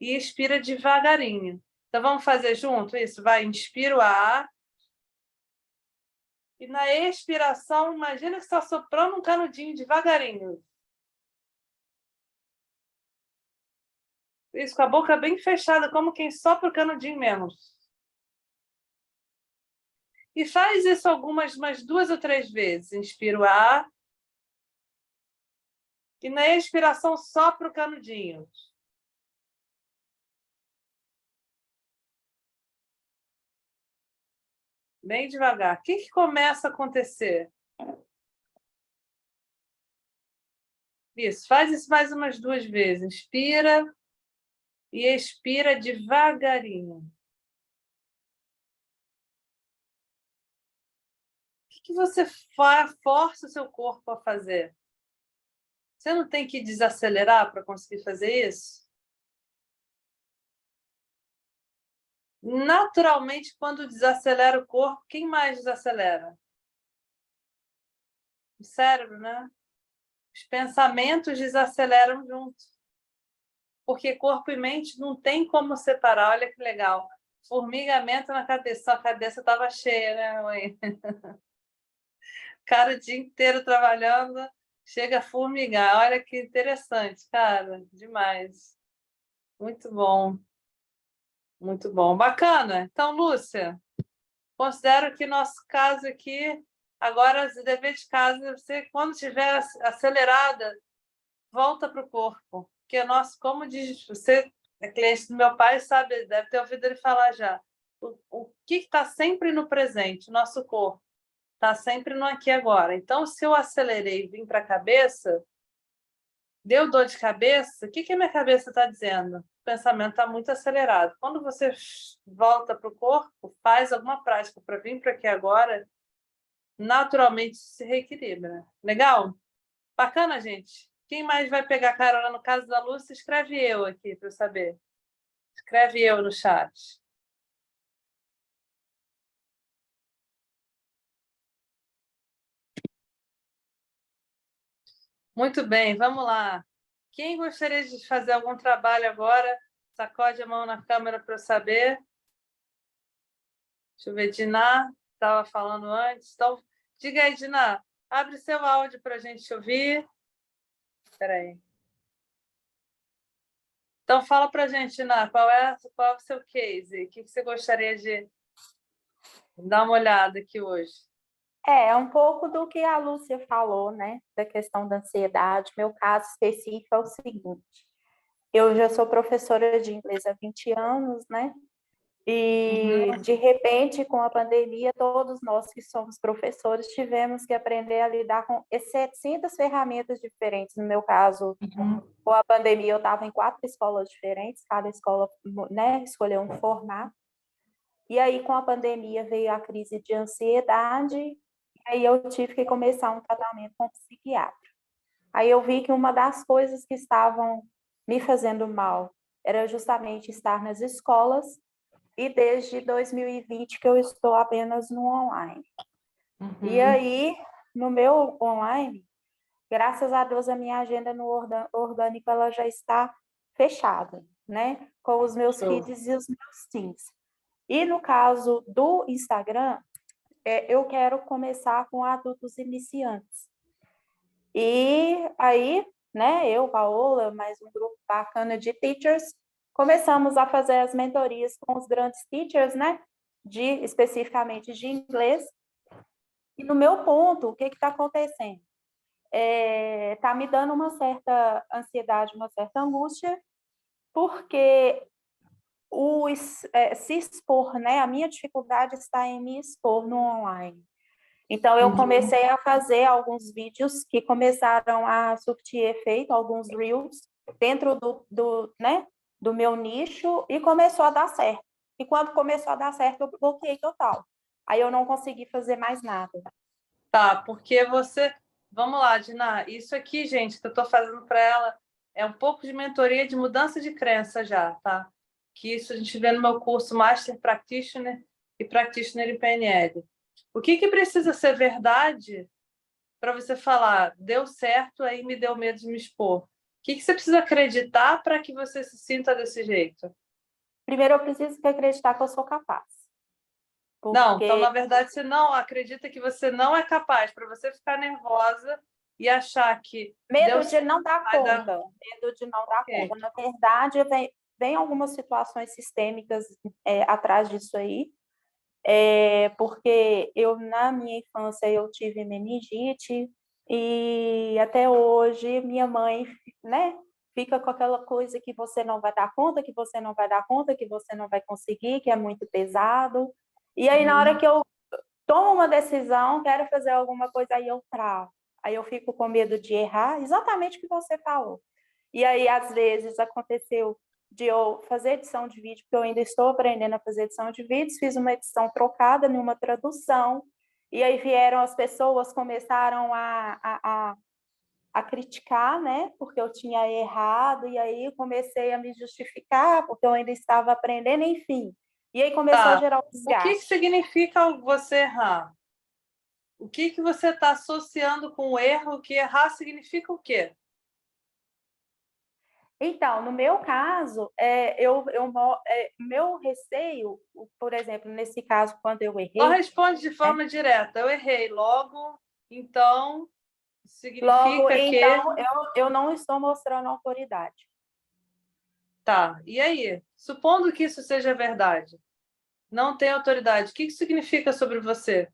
E expira devagarinho. Então, vamos fazer junto isso? Vai, inspira o ar. E na expiração, imagina que você está soprando um canudinho devagarinho. Isso, com a boca bem fechada, como quem sopra o canudinho mesmo. E faz isso umas 2 ou 3 vezes. Inspira o ar. E na expiração, sopra o canudinho. Bem devagar. O que começa a acontecer? Isso, faz isso mais umas 2 vezes. Inspira e expira devagarinho. O que você força o seu corpo a fazer? Você não tem que desacelerar para conseguir fazer isso? Naturalmente, quando desacelera o corpo, quem mais desacelera? O cérebro, né? Os pensamentos desaceleram junto. Porque corpo e mente não tem como separar. Olha que legal. Formigamento na cabeça. A cabeça estava cheia, né, mãe? Cara o dia inteiro trabalhando, chega a formigar. Olha que interessante, cara. Demais. Muito bom. Muito bom. Bacana. Então, Lúcia, considero que nosso caso aqui, agora, o dever de casa, você, quando estiver acelerada, volta para o corpo. Porque o nosso, como diz, você é cliente do meu pai, sabe, deve ter ouvido ele falar já. O que está sempre no presente? O nosso corpo está sempre no aqui e agora. Então, se eu acelerei e vim para a cabeça, deu dor de cabeça, o que a minha cabeça está dizendo? O pensamento está muito acelerado. Quando você volta para o corpo, faz alguma prática para vir para aqui agora, naturalmente se reequilibra. Legal? Bacana, gente? Quem mais vai pegar carona no caso da Lúcia? Escreve eu aqui para eu saber. Escreve eu no chat. Muito bem, vamos lá. Quem gostaria de fazer algum trabalho agora? Sacode a mão na câmera para eu saber. Deixa eu ver, Diná estava falando antes. Então, diga aí, Diná, abre seu áudio para a gente ouvir. Espera aí. Então, fala para a gente, Diná, qual é o seu case? O que você gostaria de dar uma olhada aqui hoje? É um pouco do que a Lúcia falou, né? Da questão da ansiedade. Meu caso específico é o seguinte: eu já sou professora de inglês há 20 anos, né? E, de repente, com a pandemia, todos nós que somos professores tivemos que aprender a lidar com 700 ferramentas diferentes. No meu caso, com a pandemia, eu estava em 4 escolas diferentes, cada escola, né, escolheu um formato. E aí, com a pandemia, veio a crise de ansiedade, e aí eu tive que começar um tratamento com psiquiatra. Aí eu vi que uma das coisas que estavam me fazendo mal era justamente estar nas escolas, e desde 2020 que eu estou apenas no online. E aí, no meu online, graças a Deus, a minha agenda no orgânico ela já está fechada, né? Com os meus feeds e os meus teams. E no caso do Instagram, eu quero começar com adultos iniciantes. E aí, né, eu, Paola, mais um grupo bacana de teachers, começamos a fazer as mentorias com os grandes teachers, né, especificamente de inglês. E no meu ponto, o que está acontecendo? Está me dando uma certa ansiedade, uma certa angústia, porque se expor, né, a minha dificuldade está em me expor no online. Então, eu comecei a fazer alguns vídeos que começaram a surtir efeito, alguns reels, dentro né, do meu nicho, e começou a dar certo. E quando começou a dar certo, eu bloqueei total. Aí eu não consegui fazer mais nada. Tá, porque você... Vamos lá, Dina. Isso aqui, gente, que eu estou fazendo para ela é um pouco de mentoria de mudança de crença já, tá? Que isso a gente vê no meu curso Master Practitioner e Practitioner em PNL. O que precisa ser verdade para você falar, deu certo, aí me deu medo de me expor? O que você precisa acreditar para que você se sinta desse jeito? Primeiro, eu preciso acreditar que eu sou capaz. Porque... Não, então, na verdade, você não acredita que você não é capaz, para você ficar nervosa e achar que... Medo de não dar conta. Medo de não dar conta. Na verdade, vem algumas situações sistêmicas atrás disso aí, porque na minha infância, eu tive meningite, e até hoje minha mãe, né, fica com aquela coisa que você não vai dar conta, que você não vai dar conta, que você não vai conseguir, que é muito pesado. E aí, na hora que eu tomo uma decisão, quero fazer alguma coisa, aí eu travo. Aí eu fico com medo de errar, exatamente o que você falou. E aí, às vezes, aconteceu de eu fazer edição de vídeo, porque eu ainda estou aprendendo a fazer edição de vídeos, fiz uma edição trocada numa tradução, e aí vieram as pessoas, começaram a criticar, né, porque eu tinha errado, e aí comecei a me justificar, porque eu ainda estava aprendendo, enfim. E aí começou a gerar um desgaste. O que significa você errar? O que você está associando com o erro? Que errar significa o quê? Então, no meu caso, meu receio, por exemplo, nesse caso, quando eu errei... Só responde de forma direta. Eu errei. Logo, então, significa logo, que... então, eu não estou mostrando autoridade. Tá, e aí? Supondo que isso seja verdade, não tem autoridade, o que significa sobre você?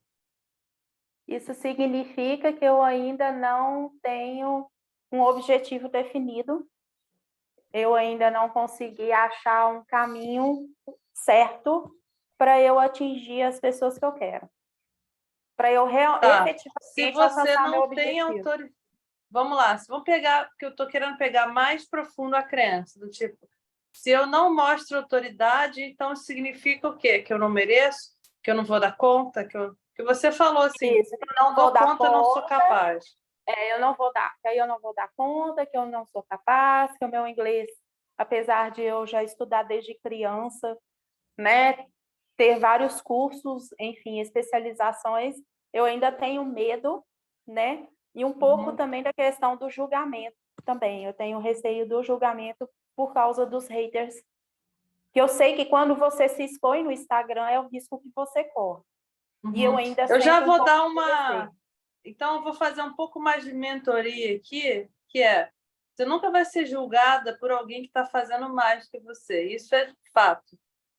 Isso significa que eu ainda não tenho um objetivo definido, eu ainda não consegui achar um caminho certo para eu atingir as pessoas que eu quero. Para eu efetivamente alcançar meu objetivo. Vamos lá, vamos pegar, porque eu estou querendo pegar mais profundo a crença, do tipo, se eu não mostro autoridade, então significa o quê? Que eu não mereço? Que eu não vou dar conta? Que você falou assim, isso, que eu não vou dar conta, não sou capaz. Eu não vou dar, que aí eu não vou dar conta, que eu não sou capaz, que o meu inglês, apesar de eu já estudar desde criança, né, ter vários cursos, enfim, especializações, eu ainda tenho medo, né, e um pouco também da questão do julgamento também, eu tenho receio do julgamento por causa dos haters, que eu sei que quando você se expõe no Instagram é o risco que você corre. E eu ainda já vou dar uma... Então, eu vou fazer um pouco mais de mentoria aqui, que é, você nunca vai ser julgada por alguém que está fazendo mais que você. Isso é fato.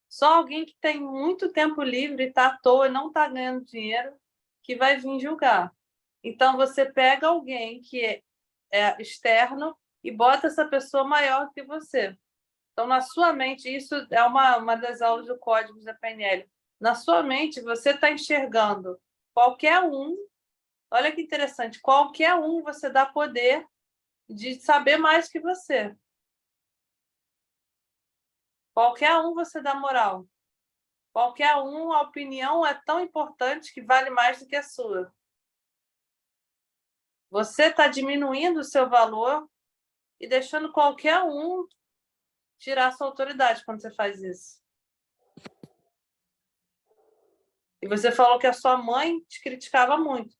Só alguém que tem muito tempo livre, está à toa e não está ganhando dinheiro, que vai vir julgar. Então, você pega alguém que é externo e bota essa pessoa maior que você. Então, na sua mente, isso é uma das aulas do Códigos da PNL. Na sua mente, você está enxergando qualquer um. Olha que interessante, qualquer um você dá poder de saber mais que você. Qualquer um você dá moral. Qualquer um, a opinião é tão importante que vale mais do que a sua. Você está diminuindo o seu valor e deixando qualquer um tirar a sua autoridade quando você faz isso. E você falou que a sua mãe te criticava muito.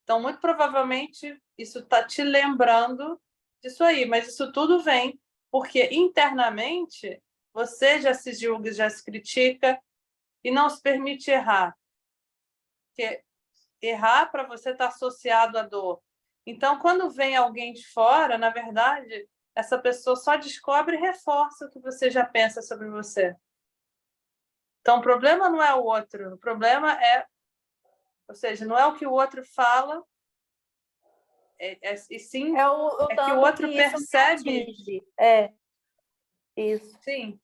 Então, muito provavelmente, isso está te lembrando disso aí. Mas isso tudo vem porque, internamente, você já se julga, já se critica e não se permite errar. Porque errar, para você, está associado à dor. Então, quando vem alguém de fora, na verdade, essa pessoa só descobre e reforça o que você já pensa sobre você. Então, o problema não é o outro, o problema é, ou seja, não é o que o outro fala, e sim o que o outro que percebe. Isso. Sim,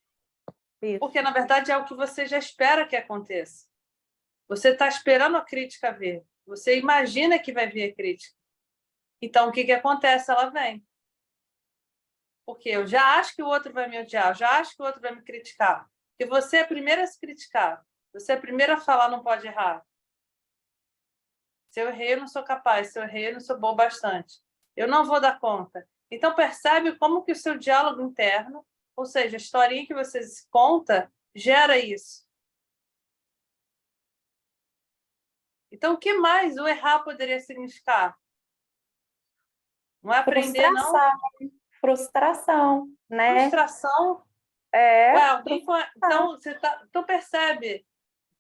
Isso. porque na verdade é o que você já espera que aconteça. Você está esperando a crítica vir, você imagina que vai vir a crítica. Então, o que acontece? Ela vem. Porque eu já acho que o outro vai me odiar, eu já acho que o outro vai me criticar. Porque você é a primeira a se criticar, você é a primeira a falar não pode errar. Se eu errei, eu não sou capaz. Se eu errei, eu não sou bom bastante. Eu não vou dar conta. Então, percebe como que o seu diálogo interno, ou seja, a historinha que você se conta, gera isso. Então, o que mais o errar poderia significar? Não é aprender, não? Frustração, né? Frustração. Ué, alguém... Então, então, percebe,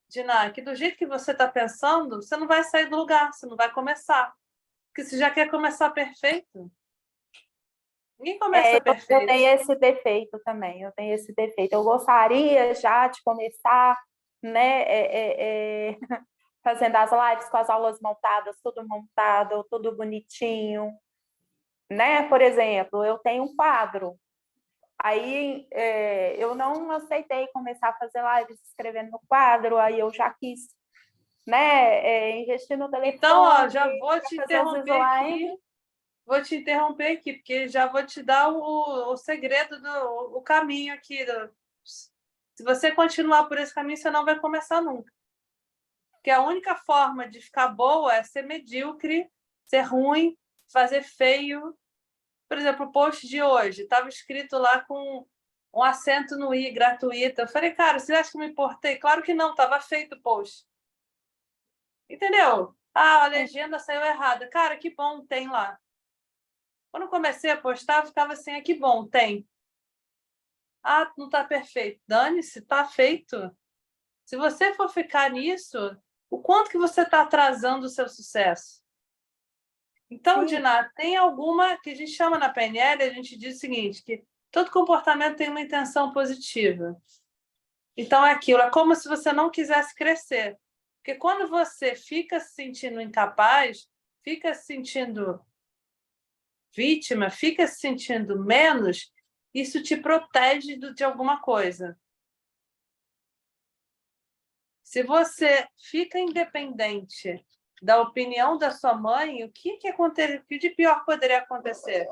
Diná, que do jeito que você está pensando, você não vai sair do lugar, você não vai começar. Porque você já quer começar perfeito. Ninguém começa perfeito. Eu tenho esse defeito também, eu tenho esse defeito. Eu gostaria já de começar, né, fazendo as lives com as aulas montadas, tudo montado, tudo bonitinho, né? Por exemplo, eu tenho um quadro. Aí eu não aceitei começar a fazer lives escrevendo no quadro, aí eu já quis, né, investir no telefone. Então, ó, já vou te interromper aqui. Vou te interromper aqui, porque já vou te dar o segredo, o caminho aqui. Se você continuar por esse caminho, você não vai começar nunca. Porque a única forma de ficar boa é ser medíocre, ser ruim, fazer feio. Por exemplo, o post de hoje estava escrito lá com um acento no i, gratuito. Eu falei, cara, você acha que eu me importei? Claro que não, estava feito o post. Entendeu? Ah, a legenda saiu errada. Cara, que bom, tem lá. Quando eu comecei a postar, eu ficava assim, que bom, tem. Ah, não está perfeito. Dane-se, está feito. Se você for ficar nisso, o quanto que você está atrasando o seu sucesso? Então, Diná, tem alguma que a gente chama na PNL, a gente diz o seguinte, que todo comportamento tem uma intenção positiva. Então, é aquilo, é como se você não quisesse crescer. Porque quando você fica se sentindo incapaz, fica se sentindo vítima, fica se sentindo menos, isso te protege de alguma coisa. Se você fica independente da opinião da sua mãe, o que de pior poderia acontecer?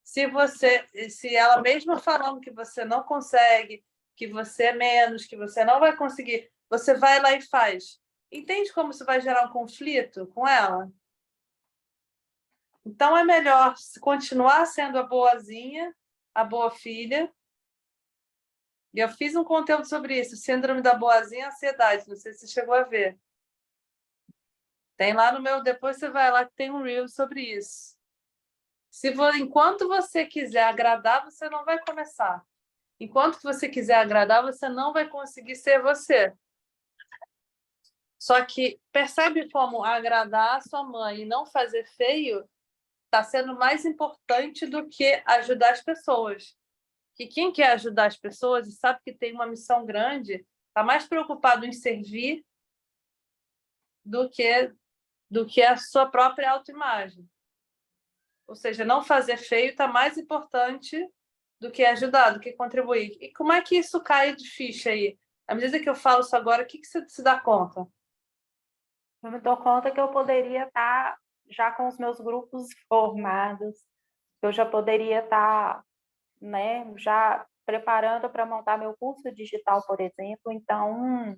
Se ela mesma falando que você não consegue, que você é menos, que você não vai conseguir, você vai lá e faz. Entende como isso vai gerar um conflito com ela? Então é melhor continuar sendo a boazinha, a boa filha. E eu fiz um conteúdo sobre isso, síndrome da boazinha e ansiedade. Não sei se você chegou a ver. Tem lá no meu... Depois você vai lá que tem um reel sobre isso. Enquanto você quiser agradar, você não vai começar. Enquanto você quiser agradar, você não vai conseguir ser você. Só que percebe como agradar a sua mãe e não fazer feio está sendo mais importante do que ajudar as pessoas. Que quem quer ajudar as pessoas e sabe que tem uma missão grande, está mais preocupado em servir do que a sua própria autoimagem. Ou seja, não fazer feio está mais importante do que ajudar, do que contribuir. E como é que isso cai de ficha aí? À medida que eu falo isso agora, o que você se dá conta? Eu me dou conta que eu poderia estar já com os meus grupos formados, eu já poderia estar, né, já preparando para montar meu curso digital, por exemplo. Então,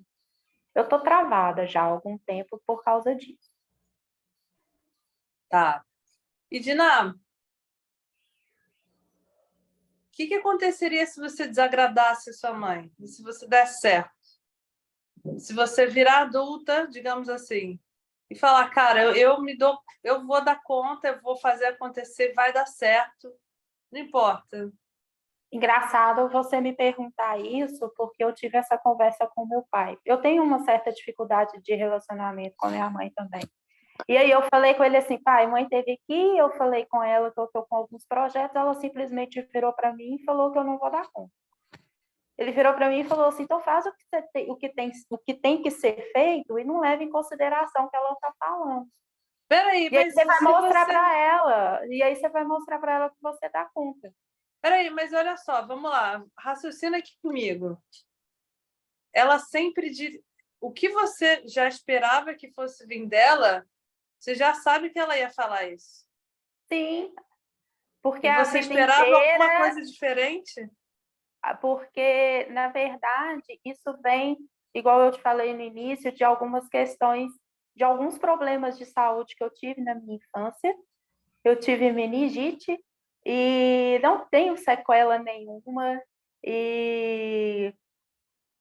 eu estou travada já há algum tempo por causa disso. Tá. E, Diná, o que aconteceria se você desagradasse sua mãe? E se você desse certo? Se você virar adulta, digamos assim, e falar, cara, eu vou dar conta, eu vou fazer acontecer, vai dar certo, não importa. Engraçado você me perguntar isso, porque eu tive essa conversa com meu pai. Eu tenho uma certa dificuldade de relacionamento com minha mãe também. E aí eu falei com ele assim, pai, mãe teve aqui, eu falei com ela que eu estou com alguns projetos, ela simplesmente virou para mim e falou que eu não vou dar conta. Ele virou para mim e falou assim, então faz o que tem que ser feito e não leve em consideração o que ela está falando. Peraí, e aí você vai mostrar para ela, e aí você vai mostrar para ela que você dá conta. Peraí, mas olha só, vamos lá, raciocina aqui comigo. Ela sempre diz, o que você já esperava que fosse vir dela, você já sabe que ela ia falar isso. Sim, porque e você esperava alguma coisa diferente? Porque, na verdade, isso vem, igual eu te falei no início, de algumas questões, de alguns problemas de saúde que eu tive na minha infância. Eu tive meningite e não tenho sequela nenhuma. E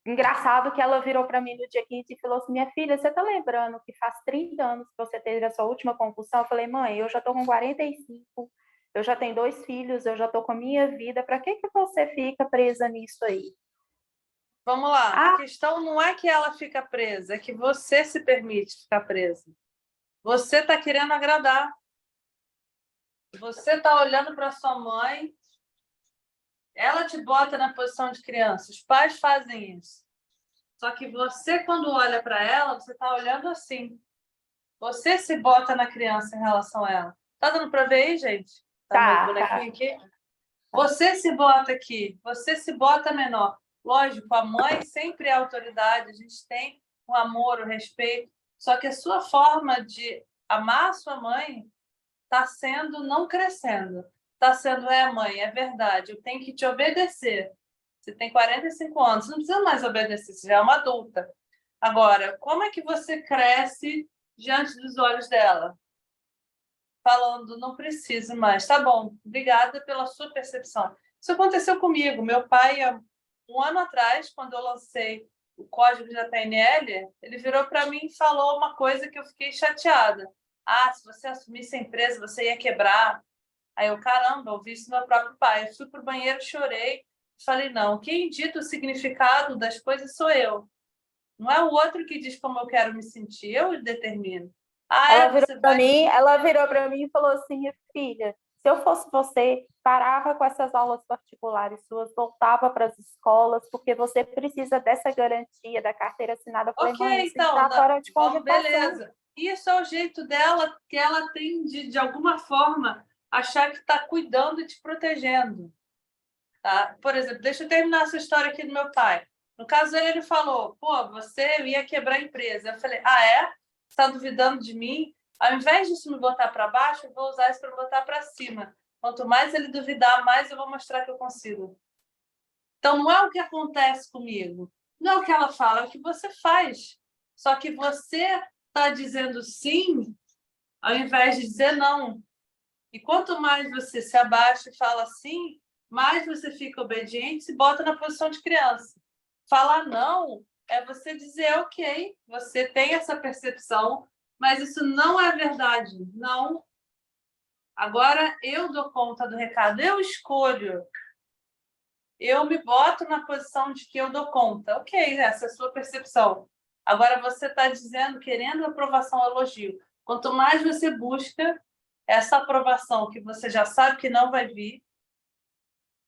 engraçado que ela virou para mim no dia 15 e falou assim, minha filha, você está lembrando que faz 30 anos que você teve a sua última convulsão? Eu falei, mãe, eu já estou com 45, eu já tenho 2 filhos, eu já estou com a minha vida, para que você fica presa nisso aí? Vamos lá, a questão não é que ela fica presa, é que você se permite ficar presa. Você está querendo agradar. Você está olhando para sua mãe, ela te bota na posição de criança. Os pais fazem isso. Só que você, quando olha para ela, você está olhando assim. Você se bota na criança em relação a ela. Tá dando para ver aí, gente? Tá meu bonequinho aqui? Você se bota aqui, você se bota menor. Lógico, a mãe sempre é autoridade, a gente tem o amor, o respeito. Só que a sua forma de amar a sua mãe está sendo não crescendo. Está sendo, mãe, é verdade, eu tenho que te obedecer. Você tem 45 anos, não precisa mais obedecer, você já é uma adulta. Agora, como é que você cresce diante dos olhos dela? Falando, não preciso mais. Tá bom, obrigada pela sua percepção. Isso aconteceu comigo. Meu pai, um ano atrás, quando eu lancei o código da PNL, ele virou para mim e falou uma coisa que eu fiquei chateada. Se você assumisse a empresa, você ia quebrar. Aí eu, caramba, eu ouvi isso do meu próprio pai. Eu fui para o banheiro, chorei. Falei, não, quem dita o significado das coisas sou eu. Não é o outro que diz como eu quero me sentir, eu determino. Ela virou para mim e falou assim, minha filha, se eu fosse você, parava com essas aulas particulares suas, voltava para as escolas, porque você precisa dessa garantia da carteira assinada. Eu falei, mãe, então, está fora de cogitação. beleza. Isso é o jeito dela, que ela tem de alguma forma, achar que está cuidando e te protegendo. Tá? Por exemplo, deixa eu terminar essa história aqui do meu pai. No caso dele, ele falou, você ia quebrar a empresa. Eu falei, é? Você está duvidando de mim? Ao invés disso me botar para baixo, eu vou usar isso para botar para cima. Quanto mais ele duvidar, mais eu vou mostrar que eu consigo. Então, não é o que acontece comigo. Não é o que ela fala, é o que você faz. Só que você está dizendo sim, ao invés de dizer não. E quanto mais você se abaixa e fala sim, mais você fica obediente e se bota na posição de criança. Falar não é você dizer, ok, você tem essa percepção, mas isso não é verdade. Não. Agora eu dou conta do recado, eu escolho. Eu me boto na posição de que eu dou conta. Ok, essa é a sua percepção. Agora você está dizendo, querendo aprovação, elogio. Quanto mais você busca essa aprovação que você já sabe que não vai vir,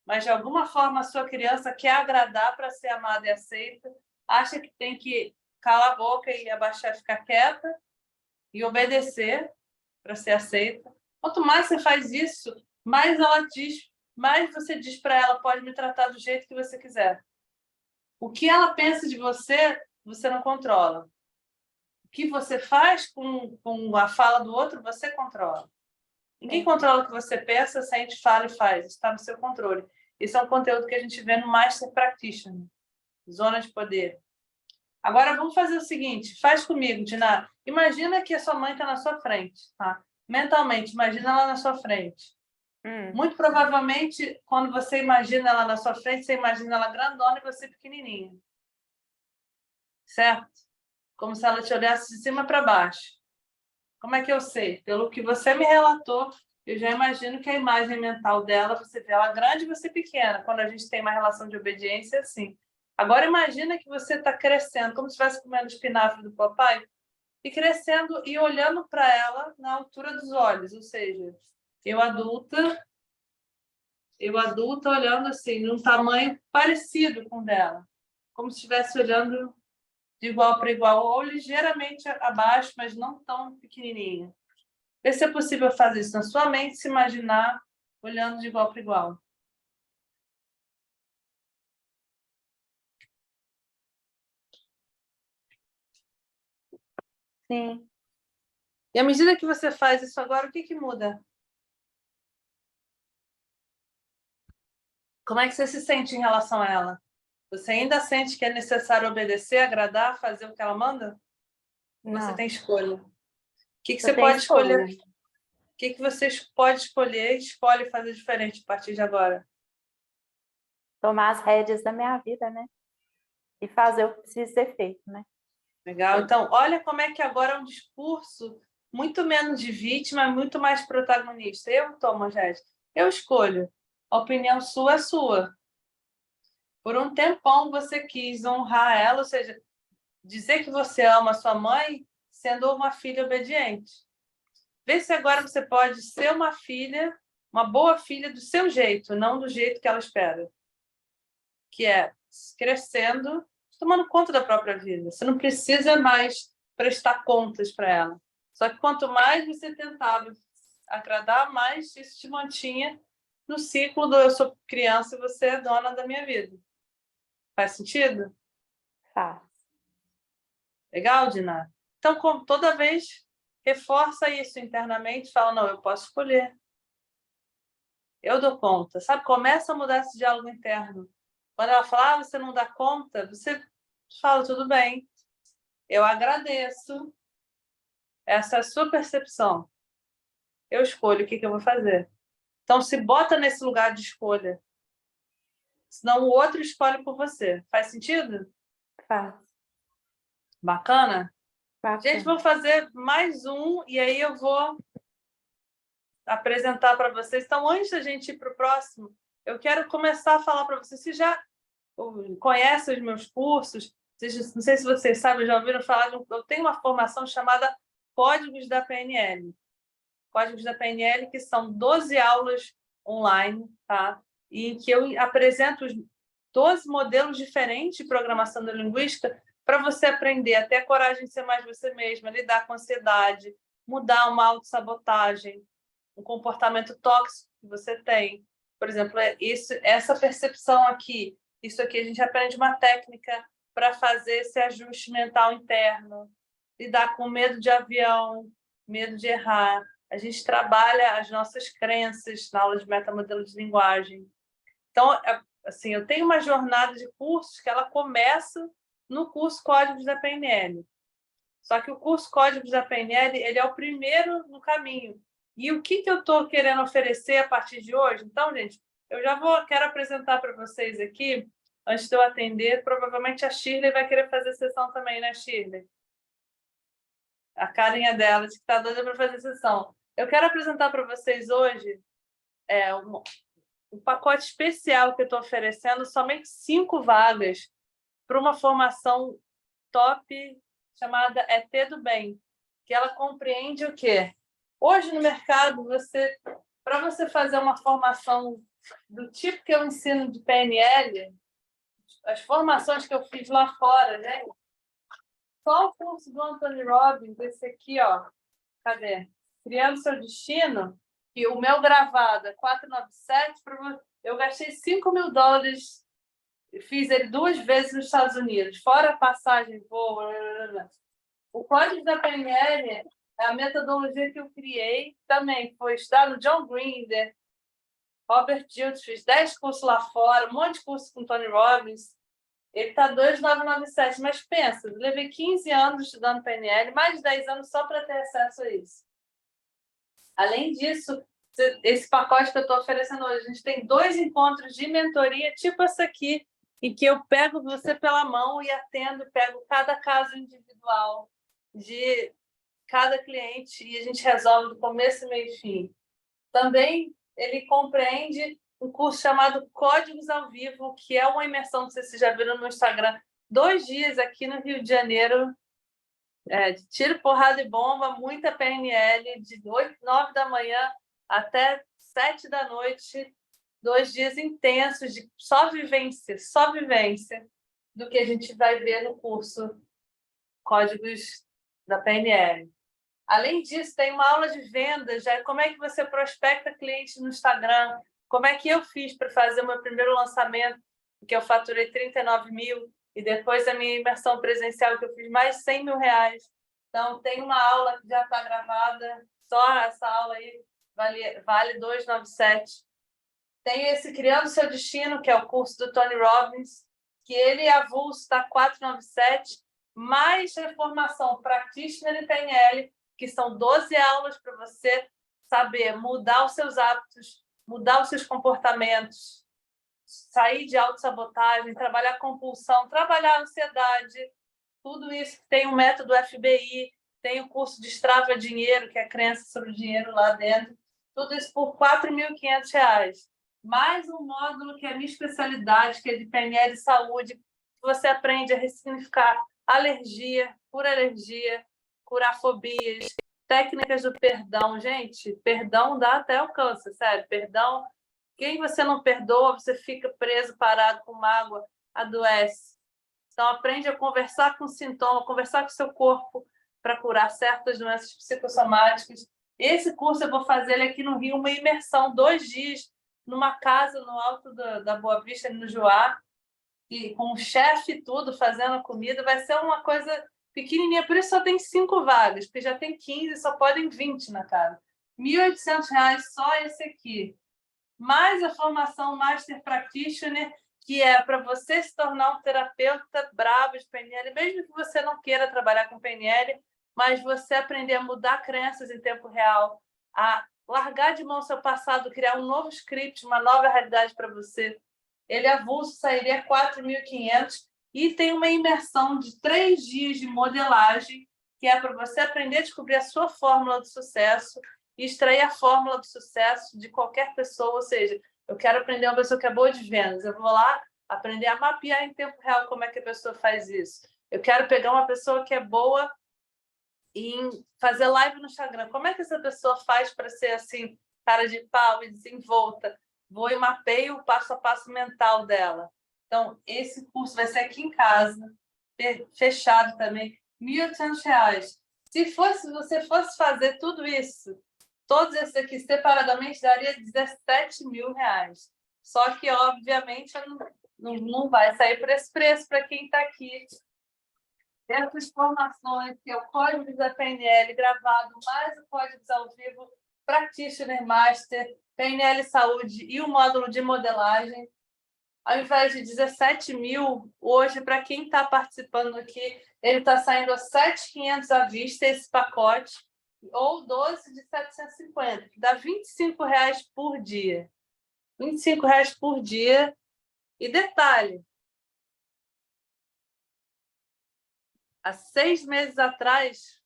mas de alguma forma a sua criança quer agradar para ser amada e aceita, acha que tem que calar a boca e abaixar, ficar quieta e obedecer para ser aceita. Quanto mais você faz isso, mais ela diz, mais você diz para ela, pode me tratar do jeito que você quiser. O que ela pensa de você, você não controla. O que você faz com a fala do outro, você controla. Ninguém controla o que você pensa, sente, fala e faz. Está no seu controle. Isso é um conteúdo que a gente vê no Master Practitioner, Zona de Poder. Agora, vamos fazer o seguinte, faz comigo, Diná. Imagina que a sua mãe está na sua frente, tá? Mentalmente, imagina ela na sua frente. Muito provavelmente, quando você imagina ela na sua frente, você imagina ela grandona e você pequenininha. Certo? Como se ela te olhasse de cima para baixo. Como é que eu sei? Pelo que você me relatou, eu já imagino que a imagem mental dela, você vê ela grande e você pequena. Quando a gente tem uma relação de obediência, assim. Agora imagina que você está crescendo, como se estivesse comendo espinafre do papai, e crescendo e olhando para ela na altura dos olhos, ou seja, eu adulta olhando assim, num tamanho parecido com o dela, como se estivesse olhando de igual para igual, ou ligeiramente abaixo, mas não tão pequenininha. Vê se é possível fazer isso na sua mente, se imaginar olhando de igual para igual. Sim. E à medida que você faz isso agora, o que muda? Como é que você se sente em relação a ela? Você ainda sente que é necessário obedecer, agradar, fazer o que ela manda? Não. Você tem escolha. O que Eu você tenho pode escolher? escolha. O que você pode escolher e escolhe fazer diferente a partir de agora? Tomar as rédeas da minha vida, né? E fazer o que precisa ser feito, né? Legal. Então, olha como é que agora é um discurso muito menos de vítima, muito mais protagonista. Eu tomo, gente. Eu escolho. A opinião sua é sua. Por um tempão você quis honrar ela, ou seja, dizer que você ama a sua mãe sendo uma filha obediente. Vê se agora você pode ser uma filha, uma boa filha do seu jeito, não do jeito que ela espera. Que é crescendo, tomando conta da própria vida. Você não precisa mais prestar contas para ela. Só que quanto mais você tentava agradar, mais isso te mantinha no ciclo do eu sou criança e você é dona da minha vida. Faz sentido? Faz. Legal, Diná? Então, toda vez, reforça isso internamente, fala, não, eu posso escolher. Eu dou conta. Sabe? Começa a mudar esse diálogo interno. Quando ela fala, você não dá conta, você fala, tudo bem. Eu agradeço. Essa é a sua percepção. Eu escolho o que eu vou fazer. Então, se bota nesse lugar de escolha. Senão o outro escolhe por você. Faz sentido? Faz. Bacana? Bacana. Gente, vou fazer mais um e aí eu vou apresentar para vocês. Então, antes da gente ir para o próximo, eu quero começar a falar para vocês. Vocês já conhecem os meus cursos? Não sei se vocês sabem, já ouviram falar eu tenho uma formação chamada Códigos da PNL. Códigos da PNL, que são 12 aulas online, tá? E em que eu apresento os 12 modelos diferentes de programação neurolinguística para você aprender a ter a coragem de ser mais você mesma, lidar com ansiedade, mudar uma autossabotagem, um comportamento tóxico que você tem. Por exemplo, essa percepção aqui, isso aqui a gente aprende uma técnica para fazer esse ajuste mental interno, lidar com medo de avião, medo de errar. A gente trabalha as nossas crenças na aula de metamodelo de linguagem. Então, assim, eu tenho uma jornada de cursos que ela começa no curso Códigos da PNL. Só que o curso Códigos da PNL, ele é o primeiro no caminho. E o que eu estou querendo oferecer a partir de hoje? Então, gente, eu já quero apresentar para vocês aqui, antes de eu atender, provavelmente a Shirley vai querer fazer sessão também, né, Shirley? A carinha dela, de que está doida para fazer sessão. Eu quero apresentar para vocês hoje um pacote especial que eu estou oferecendo, somente 5 vagas para uma formação top chamada ET do Bem, que ela compreende o quê? Hoje no mercado, para você fazer uma formação do tipo que eu ensino de PNL, as formações que eu fiz lá fora, né? Só o curso do Anthony Robbins, esse aqui, ó, cadê? Criando Seu Destino, que o meu gravado é 497, eu gastei $5.000, fiz ele 2 vezes nos Estados Unidos, fora passagem, voo. O Código da PNL é a metodologia que eu criei, também foi estudado no John Grinder, Robert Dilts, fiz 10 cursos lá fora, um monte de curso com Tony Robbins. Ele está 2.997, mas pensa, levei 15 anos estudando PNL, mais de 10 anos só para ter acesso a isso. Além disso, esse pacote que eu estou oferecendo hoje, a gente tem 2 encontros de mentoria, tipo essa aqui, em que eu pego você pela mão e atendo, pego cada caso individual de cada cliente e a gente resolve do começo, meio e fim. Também ele compreende um curso chamado Códigos ao Vivo, que é uma imersão, não sei se vocês já viram no Instagram, 2 dias aqui no Rio de Janeiro, de tiro, porrada e bomba, muita PNL, de 8, 9 da manhã até 7 da noite, 2 dias intensos de só vivência do que a gente vai ver no curso Códigos da PNL. Além disso, tem uma aula de vendas, já como é que você prospecta clientes no Instagram, como é que eu fiz para fazer o meu primeiro lançamento, que eu faturei 39 mil, e depois a minha imersão presencial, que eu fiz mais de 100 mil reais. Então, tem uma aula que já está gravada, só essa aula aí vale 297. Tem esse Criando Seu Destino, que é o curso do Tony Robbins, que ele avulso está 497, mais a formação Practitioner em PNL, que são 12 aulas para você saber mudar os seus hábitos, mudar os seus comportamentos, sair de autossabotagem, trabalhar compulsão, trabalhar ansiedade, tudo isso. Tem o método FBI, tem o curso de Destrava Dinheiro, que é a crença sobre o dinheiro lá dentro, tudo isso por R$ 4.500. Mais um módulo que é a minha especialidade, que é de PNL e saúde, que você aprende a ressignificar alergia, curar fobias, técnicas do perdão. Gente, perdão dá até o câncer, sério. Perdão, quem você não perdoa, você fica preso, parado com mágoa, adoece. Então, aprende a conversar com o sintoma, conversar com o seu corpo para curar certas doenças psicossomáticas. Esse curso eu vou fazer ele aqui no Rio, uma imersão, 2 dias, numa casa no alto da Boa Vista, no Joá, e com o chefe e tudo, fazendo a comida. Vai ser uma coisa pequenininha, por isso só tem 5 vagas, porque já tem 15, só podem 20 na casa. R$ 1.800 só esse aqui. Mais a formação Master Practitioner, que é para você se tornar um terapeuta brabo de PNL, mesmo que você não queira trabalhar com PNL, mas você aprender a mudar crenças em tempo real, a largar de mão seu passado, criar um novo script, uma nova realidade para você. Ele avulso sairia 4.500 e tem uma imersão de 3 dias de modelagem, que é para você aprender a descobrir a sua fórmula do sucesso e extrair a fórmula do sucesso de qualquer pessoa. Ou seja, eu quero aprender uma pessoa que é boa de vendas, eu vou lá aprender a mapear em tempo real como é que a pessoa faz isso. Eu quero pegar uma pessoa que é boa em fazer live no Instagram. Como é que essa pessoa faz para ser assim, cara de pau e desenvolta? Vou e mapeio o passo a passo mental dela. Então, esse curso vai ser aqui em casa, fechado também, R$ 1.800. Se você fosse fazer tudo isso, todos esses aqui separadamente, daria R$ 17 mil. Só que, obviamente, não vai sair por esse preço para quem está aqui. Essas formações, que é o Código da PNL gravado, mais o Códigos ao Vivo, Practitioner Master, PNL Saúde e o módulo de modelagem. Ao invés de 17 mil, hoje, para quem está participando aqui, ele está saindo a 7.500 à vista, esse pacote, ou 12 de 750, que dá R$ 25 por dia. R$ 25 por dia. E detalhe, há 6 meses atrás,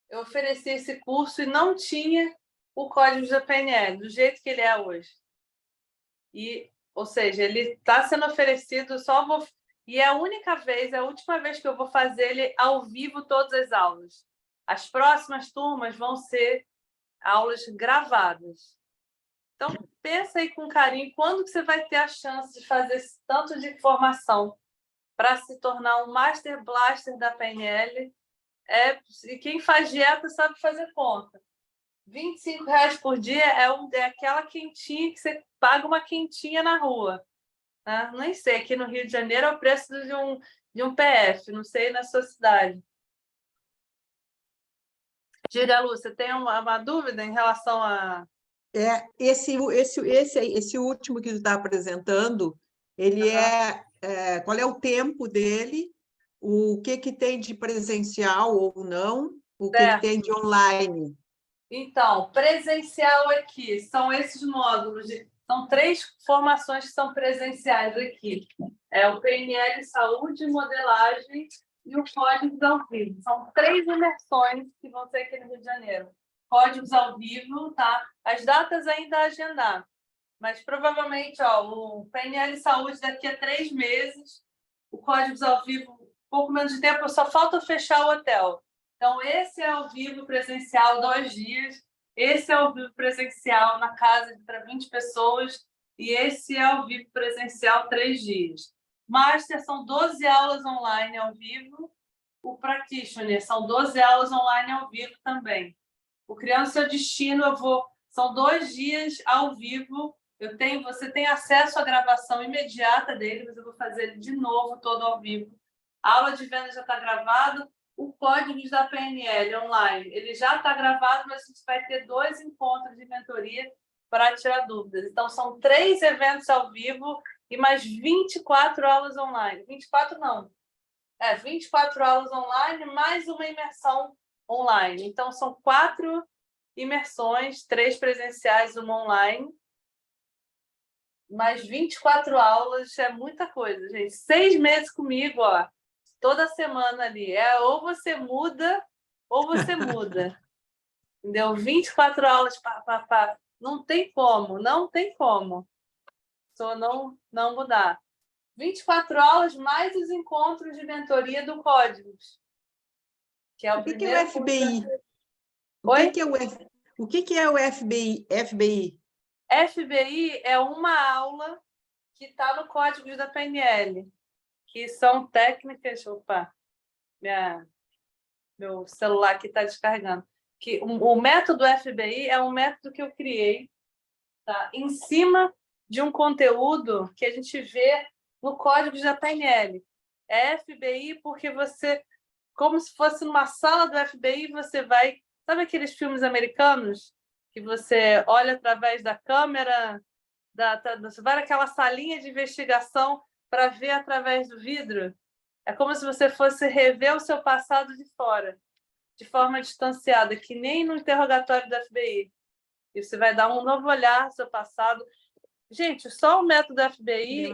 eu ofereci esse curso e não tinha o código da PNL, do jeito que ele é hoje. Ou seja, ele está sendo oferecido, e é a única vez, é a última vez que eu vou fazer ele ao vivo, todas as aulas. As próximas turmas vão ser aulas gravadas. Então, pensa aí com carinho, quando que você vai ter a chance de fazer esse tanto de informação para se tornar um Master Blaster da PNL? E quem faz dieta sabe fazer conta. R$ 25 por dia é aquela quentinha que você paga uma quentinha na rua. Né? Nem sei, aqui no Rio de Janeiro é o preço de um PF, não sei na sua cidade. Diga, Lu, você tem uma dúvida em relação a Esse último que tu está apresentando, ele qual é o tempo dele, o que tem de presencial ou não, o que tem de online? Então, presencial aqui, são esses módulos, são 3 formações que são presenciais aqui. É o PNL Saúde, Modelagem e o Códigos ao Vivo. São 3 imersões que vão ser aqui no Rio de Janeiro. Códigos ao Vivo, tá? As datas ainda a agendar, mas provavelmente o PNL Saúde daqui a 3 meses, o Códigos ao Vivo, pouco menos de tempo, só falta fechar o hotel. Então, esse é ao vivo presencial 2 dias, esse é ao vivo presencial na casa para 20 pessoas e esse é ao vivo presencial 3 dias. Master são 12 aulas online ao vivo, o Practitioner são 12 aulas online ao vivo também. O Criando Seu Destino, são 2 dias ao vivo, você tem acesso à gravação imediata dele, mas eu vou fazer ele de novo todo ao vivo. A aula de venda já está gravada. O Códigos da PNL online, ele já está gravado, mas a gente vai ter 2 encontros de mentoria para tirar dúvidas. Então, são 3 eventos ao vivo e mais 24 aulas online. 24 não. 24 aulas online, mais uma imersão online. Então, são 4 imersões, 3 presenciais, uma online. Mais 24 aulas, é muita coisa, gente. 6 meses comigo, ó. Toda semana ali. Ou você muda, ou você muda. Entendeu? 24 aulas, pá. Não tem como, não tem como. Só não mudar. 24 aulas mais os encontros de mentoria do Códigos. Que é o que é o FBI? Oi? O que é o FBI? FBI é uma aula que está no Códigos da PNL. Que são técnicas... Opa, meu celular aqui está descarregando. Que o método FBI é um método que eu criei, tá? Em cima de um conteúdo que a gente vê no Códigos da PNL. É FBI porque você, como se fosse numa sala do FBI, você vai... Sabe aqueles filmes americanos que você olha através da câmera, você vai naquela salinha de investigação para ver através do vidro? É como se você fosse rever o seu passado de fora, de forma distanciada, que nem no interrogatório do FBI. E você vai dar um novo olhar ao seu passado. Gente, só o método FBI,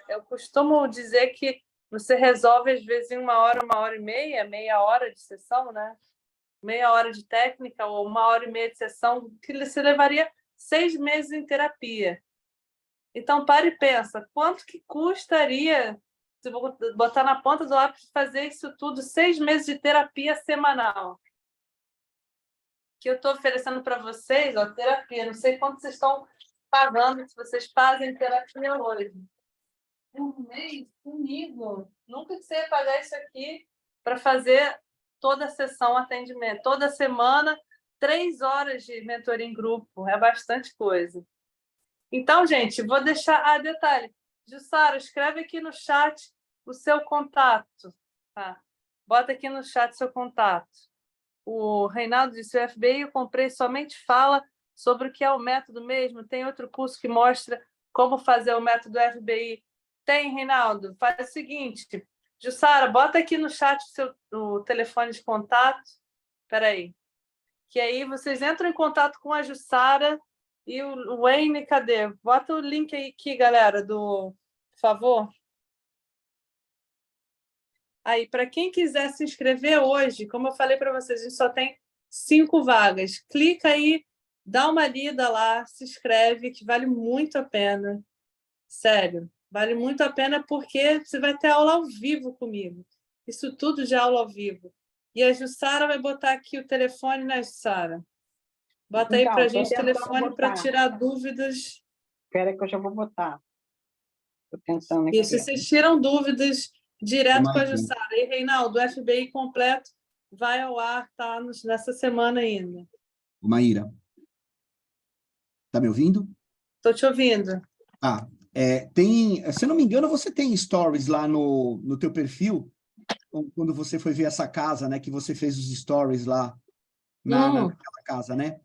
eu costumo dizer que você resolve, às vezes, em 1 hora, 1h30, meia hora de sessão, né? Meia hora de técnica ou 1h30 de sessão, que você levaria 6 meses em terapia. Então, para e pensa, quanto que custaria, se eu botar na ponta do lápis, fazer isso tudo, 6 meses de terapia semanal? Que eu estou oferecendo para vocês, terapia, não sei quanto vocês estão pagando se vocês fazem terapia hoje. Um mês comigo. Nunca que você ia pagar isso aqui para fazer toda a sessão atendimento. Toda semana, 3 horas de mentoria em grupo. É bastante coisa. Então, gente, vou deixar... detalhe. Jussara, escreve aqui no chat o seu contato. Tá? Bota aqui no chat seu contato. O Reinaldo disse, o FBI eu comprei somente fala sobre o que é o método mesmo. Tem outro curso que mostra como fazer o método FBI. Tem, Reinaldo? Faz o seguinte, Jussara, bota aqui no chat o telefone de contato. Espera aí. Que aí vocês entram em contato com a Jussara e o Wayne, cadê? Bota o link aí aqui, galera, por favor. Aí, para quem quiser se inscrever hoje, como eu falei para vocês, a gente só tem 5 vagas. Clica aí, dá uma lida lá, se inscreve, que vale muito a pena. Sério, vale muito a pena porque você vai ter aula ao vivo comigo. Isso tudo de aula ao vivo. E a Jussara vai botar aqui o telefone, né, Jussara? Bota aí para a gente o telefone para tirar dúvidas. Espera que eu já vou botar. Estou tentando aqui. Isso, vocês tiram dúvidas direto com a Jussara. E, Reinaldo, o FBI completo vai ao ar, tá? Nessa semana ainda. Maíra, tá me ouvindo? Estou te ouvindo. Se eu não me engano, você tem stories lá no teu perfil, quando você foi ver essa casa, né? Que você fez os stories lá naquela casa, né?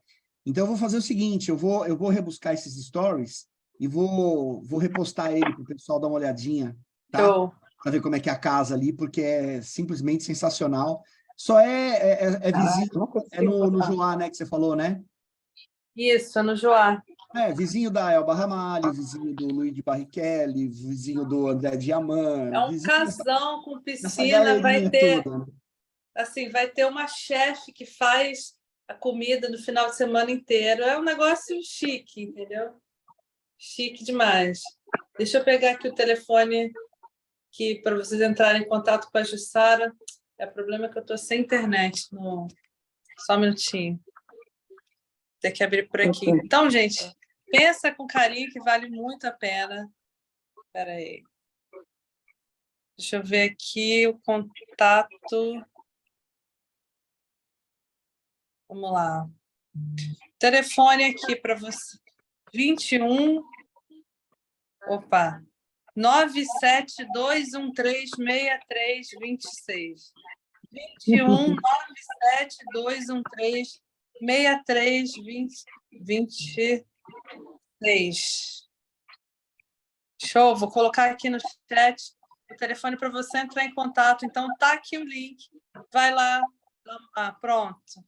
Então, eu vou fazer o seguinte, eu vou rebuscar esses stories e vou repostar ele para o pessoal dar uma olhadinha, tá? Show. Para ver como é que é a casa ali, porque é simplesmente sensacional. Só é vizinho, Não é consigo no botar. Joá, né, que você falou, né? Isso, no Joá. É, vizinho da Elba Ramalho, vizinho do Luiz de Barrichelli, vizinho do André É Diamant, um vizinho casão com dessa piscina, vai galerinha ter, toda, né? assim, vai ter uma chefe que faz a comida no final de semana inteiro. É um negócio chique, entendeu? Chique demais. Deixa eu pegar aqui o telefone para vocês entrarem em contato com a Jussara. O problema é que eu estou sem internet. Só um minutinho. Tem que abrir por aqui. Então, gente, pensa com carinho que vale muito a pena. Espera aí. Deixa eu ver aqui o contato. Vamos lá. Telefone aqui para você. 21. Opa. 972136326. 21 972136326. Show, vou colocar aqui no chat o telefone para você entrar em contato. Então, tá aqui o link. Vai lá. Pronto.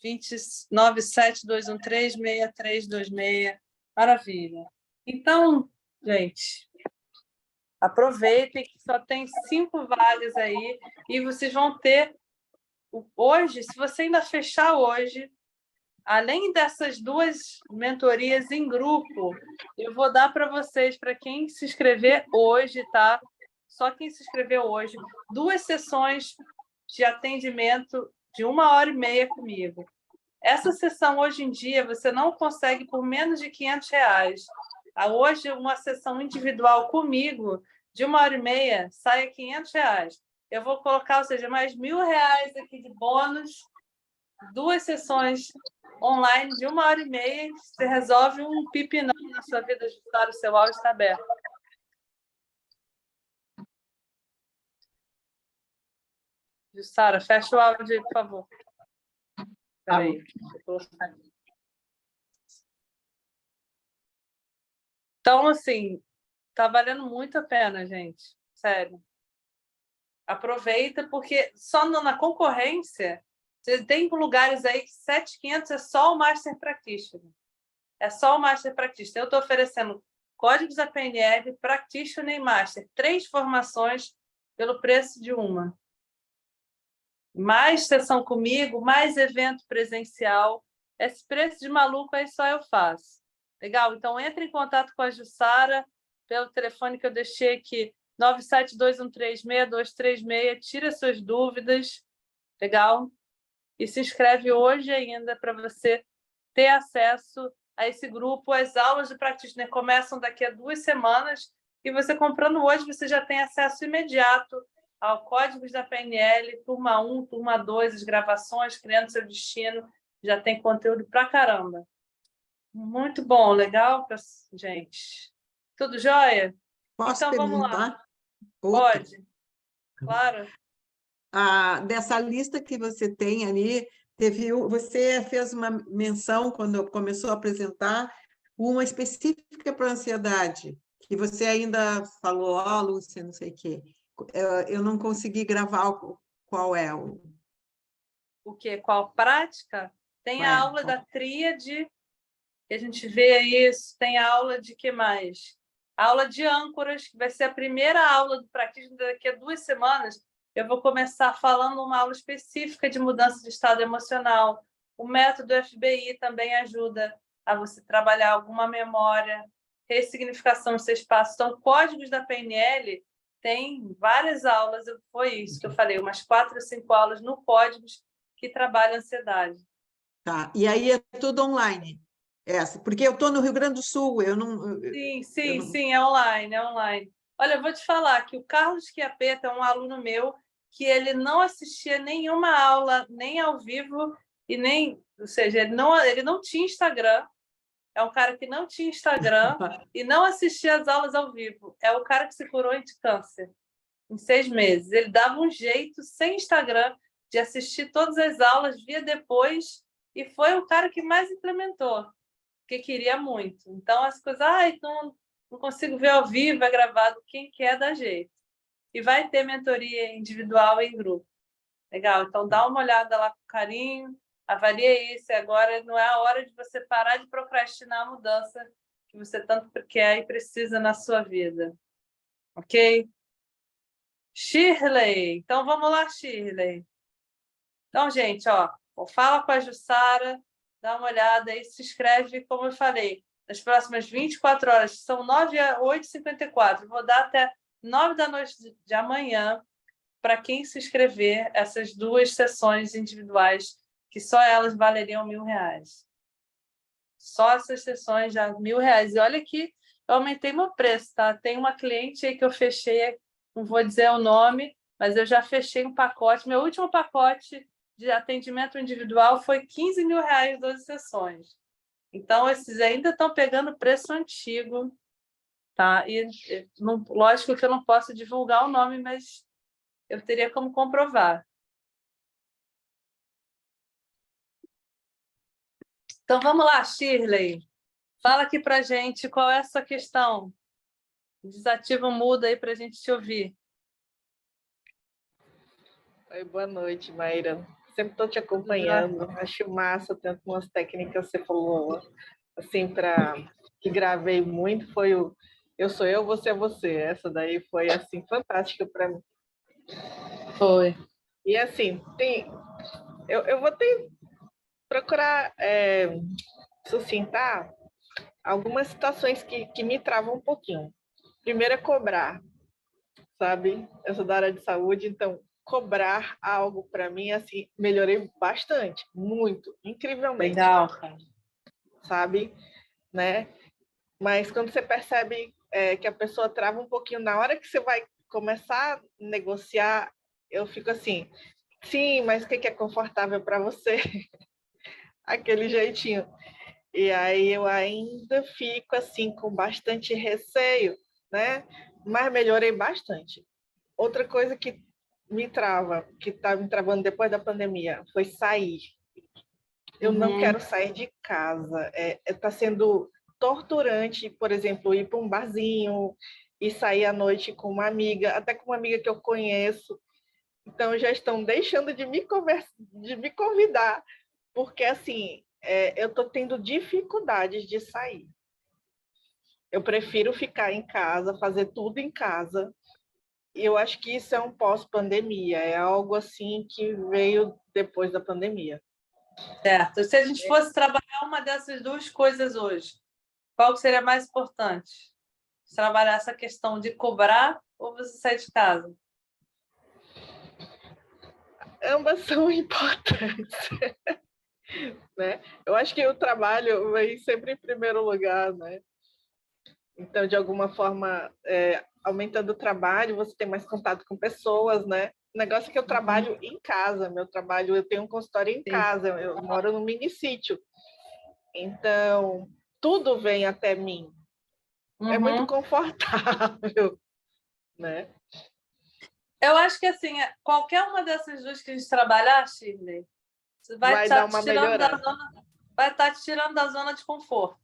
972136326. Maravilha. Então, gente, aproveitem que só tem 5 vagas aí e vocês vão ter hoje, se você ainda fechar hoje, além dessas 2 mentorias em grupo, eu vou dar para vocês, para quem se inscrever hoje, tá? Só quem se inscreveu hoje, 2 sessões de atendimento de 1h30 comigo. Essa sessão, hoje em dia, você não consegue por menos de R$500. Hoje, uma sessão individual comigo, de 1h30, sai a R$500. Eu vou colocar, ou seja, mais R$1.000 aqui de bônus, 2 sessões online de 1h30, você resolve um pepinão na sua vida, Jussara, o seu áudio está aberto. Jussara, fecha o áudio aí, por favor. Peraí. Então, assim, tá valendo muito a pena, gente. Sério. Aproveita, porque só na concorrência, você tem lugares aí que 7.500 é só o Master Practitioner. É só o Master Practitioner. Eu estou oferecendo códigos da PNL, Practitioner e Master. 3 formações pelo preço de uma. Mais sessão comigo, mais evento presencial. Esse preço de maluco aí só eu faço. Legal? Então, entre em contato com a Jussara pelo telefone que eu deixei aqui, 972136236. Tira suas dúvidas. Legal? E se inscreve hoje ainda para você ter acesso a esse grupo. As aulas de Practitioner começam daqui a 2 semanas e você comprando hoje, você já tem acesso imediato ao Códigos da PNL, turma 1, turma 2, as gravações, Criando Seu Destino, já tem conteúdo pra caramba. Muito bom, legal, gente? Tudo jóia? Posso Então, vamos lá. perguntar? Outra? Pode? Claro. Dessa lista que você tem ali, você fez uma menção, quando começou a apresentar, uma específica para ansiedade, que você ainda falou, Lúcia, não sei o quê. Eu não consegui gravar qual é o... O quê? Qual prática? Tem a aula qual? da tríade, que a gente vê isso, tem a aula de que mais? A aula de âncoras, que vai ser a primeira aula do Practitioner daqui a 2 semanas. Eu vou começar falando uma aula específica de mudança de estado emocional. O método FBI também ajuda a você trabalhar alguma memória, ressignificação do seu espaço. Então, códigos da PNL tem várias aulas, foi isso que eu falei, umas 4 ou 5 aulas no Códigos que trabalham a ansiedade. Tá, e aí é tudo online, porque eu estou no Rio Grande do Sul, eu não... Sim, é online, é online. Olha, eu vou te falar que o Carlos Chiappetta é um aluno meu que ele não assistia nenhuma aula, nem ao vivo, e nem, ou seja, ele não tinha Instagram, é um cara que não tinha Instagram e não assistia às aulas ao vivo. É o cara que se curou de câncer em 6 meses. Ele dava um jeito, sem Instagram, de assistir todas as aulas, via depois e foi o cara que mais implementou, porque queria muito. Então, as coisas, não consigo ver ao vivo, é gravado, quem quer dá jeito. E vai ter mentoria individual e em grupo. Legal, então dá uma olhada lá com carinho, avalia isso, e agora não é a hora de você parar de procrastinar a mudança que você tanto quer e precisa na sua vida. Ok? Shirley, então vamos lá, Shirley. Então, gente, fala com a Jussara, dá uma olhada aí, se inscreve, como eu falei, nas próximas 24 horas, são 9 a 8h54, vou dar até 9 da noite de amanhã para quem se inscrever essas 2 sessões individuais, que só elas valeriam R$1.000. Só essas sessões já R$1.000. E olha que eu aumentei meu preço, tá? Tem uma cliente aí que eu fechei, não vou dizer o nome, mas eu já fechei um pacote. Meu último pacote de atendimento individual foi R$15.000, 12 sessões. Então, esses ainda estão pegando preço antigo, tá? E não, lógico que eu não posso divulgar o nome, mas eu teria como comprovar. Então, vamos lá, Shirley. Fala aqui para a gente qual é a sua questão. Desativa o mudo aí para a gente te ouvir. Oi, boa noite, Maíra. Sempre estou te acompanhando. Acho massa, tanto umas técnicas que você falou, assim, que gravei muito, foi o Eu Sou Eu, Você é Você. Essa daí foi, assim, fantástica para mim. Foi. E, assim, eu vou procurar sucintar algumas situações que me travam um pouquinho. Primeiro é cobrar, sabe? Eu sou da área de saúde, então cobrar algo para mim, assim, melhorei bastante, muito, incrivelmente. Legal, cara. Sabe? Né? Mas quando você percebe que a pessoa trava um pouquinho, na hora que você vai começar a negociar, eu fico assim, sim, mas o que é confortável para você? Aquele jeitinho. E aí eu ainda fico assim, com bastante receio, né? Mas melhorei bastante. Outra coisa que me trava, que está me travando depois da pandemia, foi sair. Eu não quero sair de casa. Está sendo torturante, por exemplo, ir para um barzinho e sair à noite com uma amiga, até com uma amiga que eu conheço. Então, já estão deixando de me convidar, porque, assim, eu estou tendo dificuldades de sair. Eu prefiro ficar em casa, fazer tudo em casa. E eu acho que isso é um pós-pandemia, é algo assim que veio depois da pandemia. Certo. Se a gente fosse trabalhar uma dessas 2 coisas hoje, qual seria mais importante? Trabalhar essa questão de cobrar ou você sair de casa? Ambas são importantes. Né? Eu acho que o trabalho vem sempre em primeiro lugar, né? Então, de alguma forma, aumentando o trabalho, você tem mais contato com pessoas, né? O negócio é que eu trabalho em casa, eu tenho um consultório em casa, eu moro num mini-sítio. Então, tudo vem até mim. É muito confortável, né? Eu acho que, assim, qualquer uma dessas 2 que a gente trabalhar, Shirley, vai dar estar uma te tirando melhorada. vai estar te tirando da zona de conforto.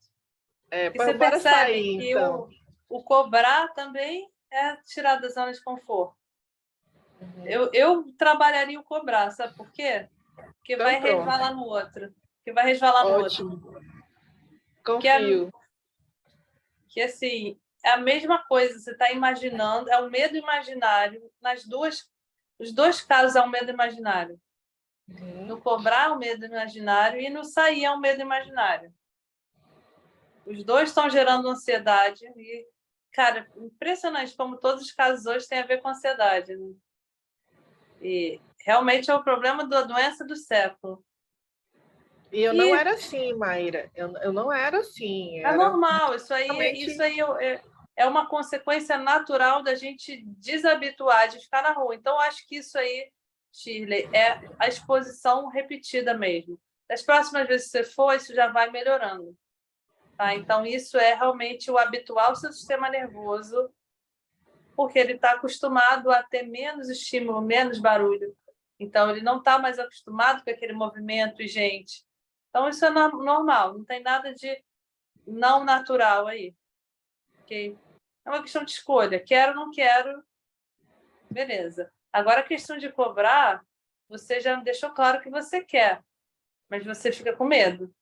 E você bora percebe sair, que então. o cobrar também é tirar da zona de conforto. Eu trabalharia o cobrar, sabe por quê? Porque Então, vai pronto. resvalar no outro. Que vai resvalar no Ótimo. outro. Confio. Que, assim, é a mesma coisa, você está imaginando, é o medo imaginário, os 2 casos é um medo imaginário. No cobrar é um medo imaginário e no sair é um medo imaginário. Os 2 estão gerando ansiedade e, cara, impressionante como todos os casos hoje têm a ver com ansiedade, né? E realmente é o problema da doença do século. E eu não era assim, Maíra. Eu não era assim. É normal, isso aí é uma consequência natural da gente desabituar de ficar na rua. Então, acho que isso aí, Shirley, é a exposição repetida mesmo. Das próximas vezes que você for, isso já vai melhorando. Tá? Então, isso é realmente o habitual seu sistema nervoso, porque ele está acostumado a ter menos estímulo, menos barulho. Então, ele não está mais acostumado com aquele movimento e gente. Então, isso é normal, não tem nada de não natural aí. Okay? É uma questão de escolha. Quero, não quero, beleza. Agora, a questão de cobrar, você já deixou claro que você quer, mas você fica com medo.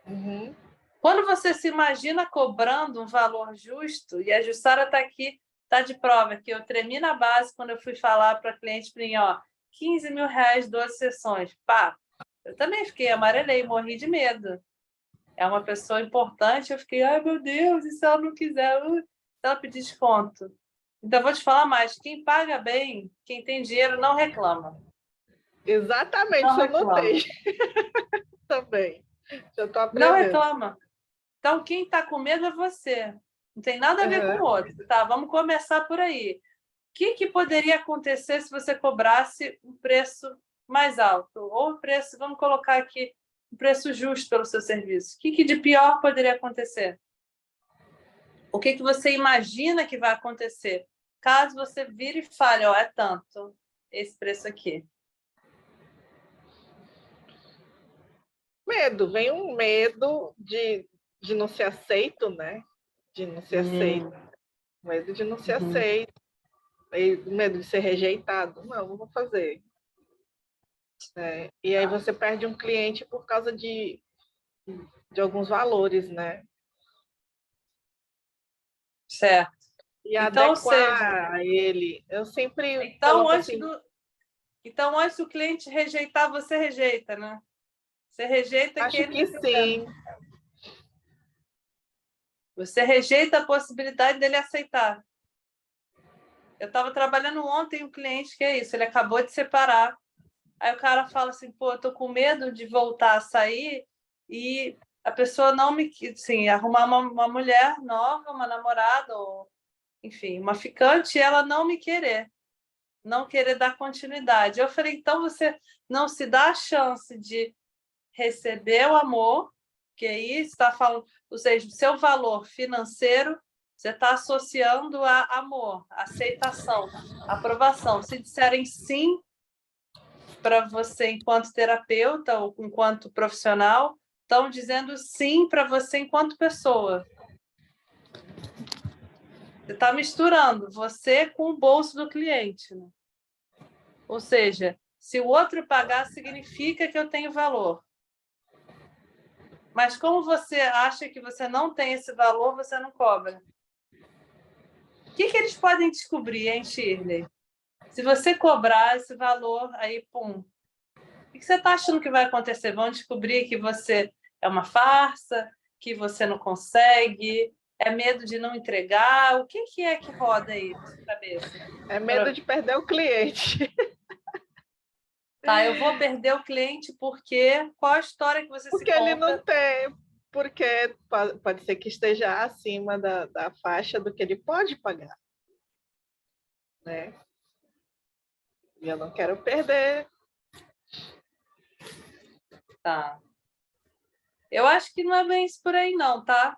Uhum. Quando você se imagina cobrando um valor justo, e a Jussara está aqui, está de prova, que eu tremi na base quando eu fui falar para a cliente, ó, 15 mil reais, 12 sessões. Pá, eu também fiquei, amarelei, morri de medo. É uma pessoa importante, eu fiquei, ai meu Deus, e se ela não quiser? Se ela pedir desconto? Então, vou te falar mais, quem paga bem, quem tem dinheiro, não reclama. Exatamente, Não isso eu reclama. notei também. Já estou Não aprendendo. reclama. Então, quem está com medo é você. Não tem nada a ver com o outro. Tá, vamos começar por aí. O que poderia acontecer se você cobrasse um preço mais alto? Ou um preço, vamos colocar aqui, um preço justo pelo seu serviço. O que de pior poderia acontecer? O que você imagina que vai acontecer? Caso você vire e fale, ó, é tanto, esse preço aqui. Medo, vem um medo de não ser aceito, né? De não ser aceito. Medo de não ser aceito. Medo de ser rejeitado. Não vou fazer. E aí você perde um cliente por causa de alguns valores, né? Certo. E então, adequar a ele. Eu sempre então, coloco antes assim... Então, antes do cliente rejeitar, você rejeita, né? Você rejeita Acho que que sim. Você rejeita a possibilidade dele aceitar. Eu estava trabalhando ontem um cliente que é isso, ele acabou de separar. Aí o cara fala assim, pô, eu tô com medo de voltar a sair e a pessoa não me... Assim, arrumar uma mulher nova, uma namorada, ou, enfim, uma ficante, e ela não me querer. Não querer dar continuidade. Eu falei, então você não se dá a chance de receber o amor, que aí está falando, ou seja, o seu valor financeiro, você está associando a amor, aceitação, aprovação. Se disserem sim para você enquanto terapeuta ou enquanto profissional, estão dizendo sim para você enquanto pessoa. Você está misturando você com o bolso do cliente, né? Ou seja, se o outro pagar, significa que eu tenho valor. Mas como você acha que você não tem esse valor, você não cobra. O que eles podem descobrir, hein, Shirley? Se você cobrar esse valor, aí, pum. O que você está achando que vai acontecer? Vão descobrir que você é uma farsa, que você não consegue, é medo de não entregar. O que é que roda aí na sua cabeça? É medo de perder o cliente. Tá, eu vou perder o cliente porque... Qual a história que você porque se conta? Ele não tem... Porque pode ser que esteja acima da faixa do que ele pode pagar. Né? E eu não quero perder. Tá. Eu acho que não é bem isso por aí, não, tá?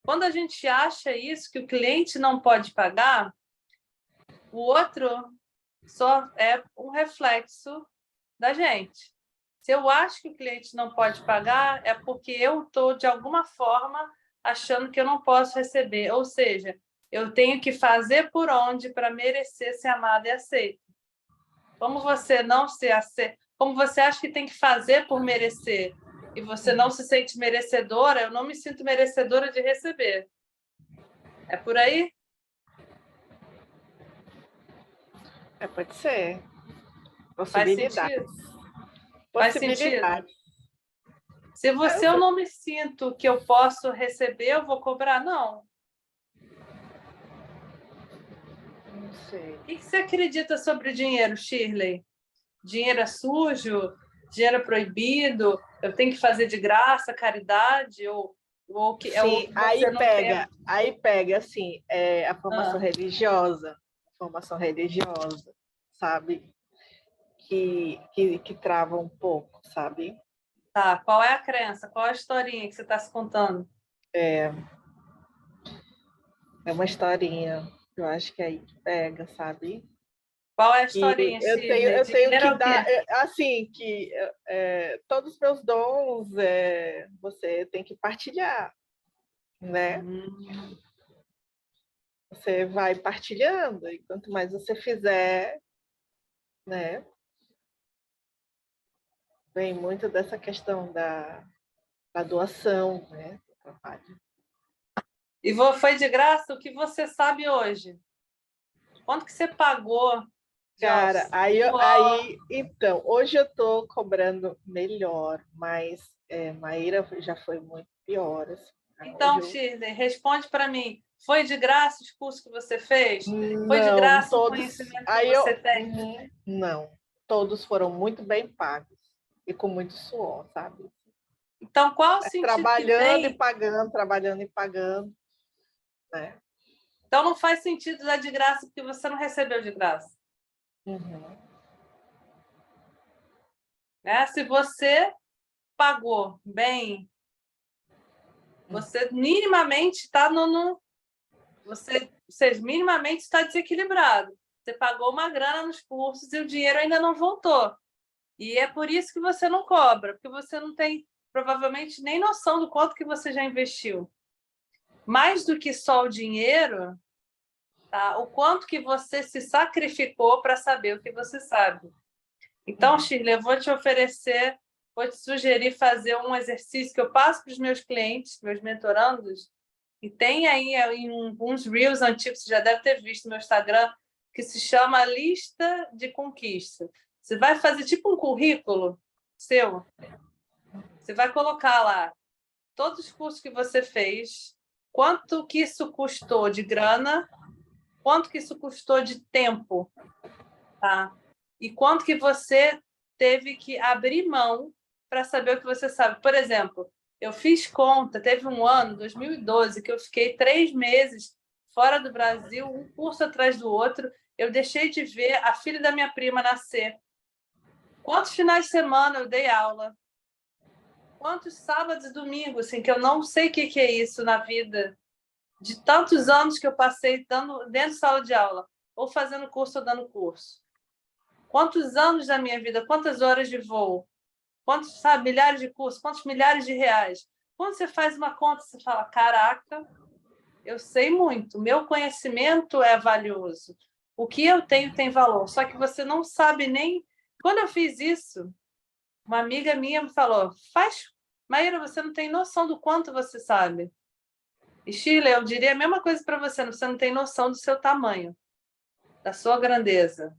Quando a gente acha isso, que o cliente não pode pagar, o outro só é um reflexo da gente. Se eu acho que o cliente não pode pagar, é porque eu estou, de alguma forma, achando que eu não posso receber. Ou seja, eu tenho que fazer por onde para merecer ser amado e aceito. Como você não se aceita, como você acha que tem que fazer por merecer e você não se sente merecedora, eu não me sinto merecedora de receber. É por aí? Pode ser. Faz sentido? Faz sentido? Possibilidades. Se eu não me sinto que eu posso receber, eu vou cobrar? Não. Não sei. O que você acredita sobre dinheiro, Shirley? Dinheiro é sujo? Dinheiro é proibido? Eu tenho que fazer de graça, caridade? Ou que Sim, aí pega assim, a formação religiosa, sabe? Que trava um pouco, sabe? Tá, qual é a crença? Qual é a historinha que você está se contando? É uma historinha, eu acho que aí pega, sabe? Qual é a E historinha, eu Shirley? tenho Dinheiro é que o quê? dar, assim, que todos os meus dons você tem que partilhar, né? Você vai partilhando, e quanto mais você fizer, né? Vem muito dessa questão da doação, né? Do trabalho. E foi de graça o que você sabe hoje? Quanto que você pagou? Cara, então, hoje eu estou cobrando melhor, mas Maíra já foi muito pior. Assim. Então, Shirley, responde para mim. Foi de graça os cursos que você fez? Foi de Não, graça o todos. conhecimento que você tem? Não, todos foram muito bem pagos e com muito suor, sabe? Então, qual o sentido trabalhando que tem? E pagando, trabalhando e pagando, né? Então, não faz sentido dar de graça porque você não recebeu de graça. Né? Se você pagou bem, você minimamente está você minimamente está desequilibrado. Você pagou uma grana nos cursos e o dinheiro ainda não voltou. E é por isso que você não cobra, porque você não tem provavelmente nem noção do quanto que você já investiu. Mais do que só o dinheiro, tá? O quanto que você se sacrificou para saber o que você sabe. Então, Shirley, eu vou te sugerir fazer um exercício que eu passo para os meus clientes, meus mentorandos, e tem aí uns Reels antigos, você já deve ter visto no meu Instagram, que se chama Lista de Conquista. Você vai fazer tipo um currículo seu, você vai colocar lá todos os cursos que você fez, quanto que isso custou de grana, quanto que isso custou de tempo, tá? E quanto que você teve que abrir mão para saber o que você sabe. Por exemplo, eu fiz conta, teve um ano, 2012, que eu fiquei 3 meses fora do Brasil, um curso atrás do outro. Eu deixei de ver a filha da minha prima nascer. Quantos finais de semana eu dei aula? Quantos sábados e domingos, assim, que eu não sei o que é isso na vida, de tantos anos que eu passei dentro de sala de aula, ou fazendo curso ou dando curso. Quantos anos da minha vida, quantas horas de voo, quantos, sabe, milhares de cursos, quantos milhares de reais. Quando você faz uma conta, você fala, caraca, eu sei muito, meu conhecimento é valioso, o que eu tenho tem valor, só que você não sabe nem... Quando eu fiz isso, uma amiga minha me falou, Maíra, você não tem noção do quanto você sabe. E, Shirley, eu diria a mesma coisa para você não tem noção do seu tamanho, da sua grandeza.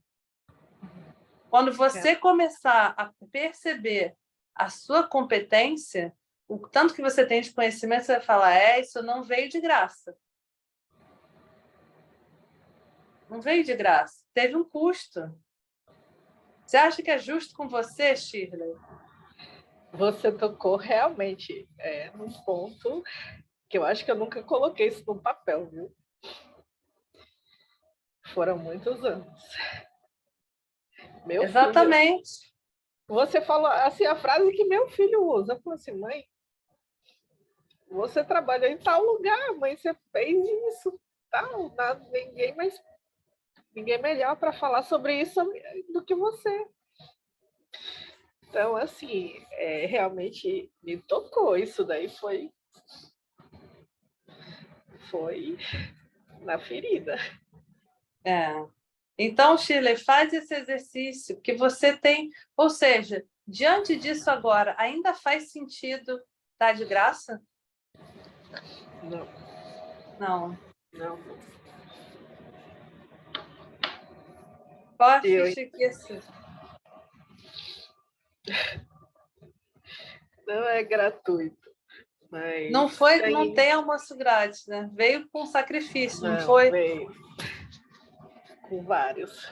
Quando você começar a perceber a sua competência, o tanto que você tem de conhecimento, você vai falar, isso não veio de graça. Não veio de graça. Teve um custo. Você acha que é justo com você, Shirley? Você tocou realmente num ponto que eu acho que eu nunca coloquei isso no papel, viu? Foram muitos anos. Exatamente. Filho, você falou assim, a frase que meu filho usa. Eu falei assim, mãe, você trabalha em tal lugar, mãe, você fez isso, tal, ninguém melhor para falar sobre isso do que você. Então, assim, realmente me tocou. Isso daí foi na ferida. Então, Shirley, faz esse exercício que você tem, ou seja, diante disso agora, ainda faz sentido dar de graça? Não. Qual a ficha que esse? Não é gratuito. Mas não tem almoço grátis, né? Veio com sacrifício, não foi? Veio com vários.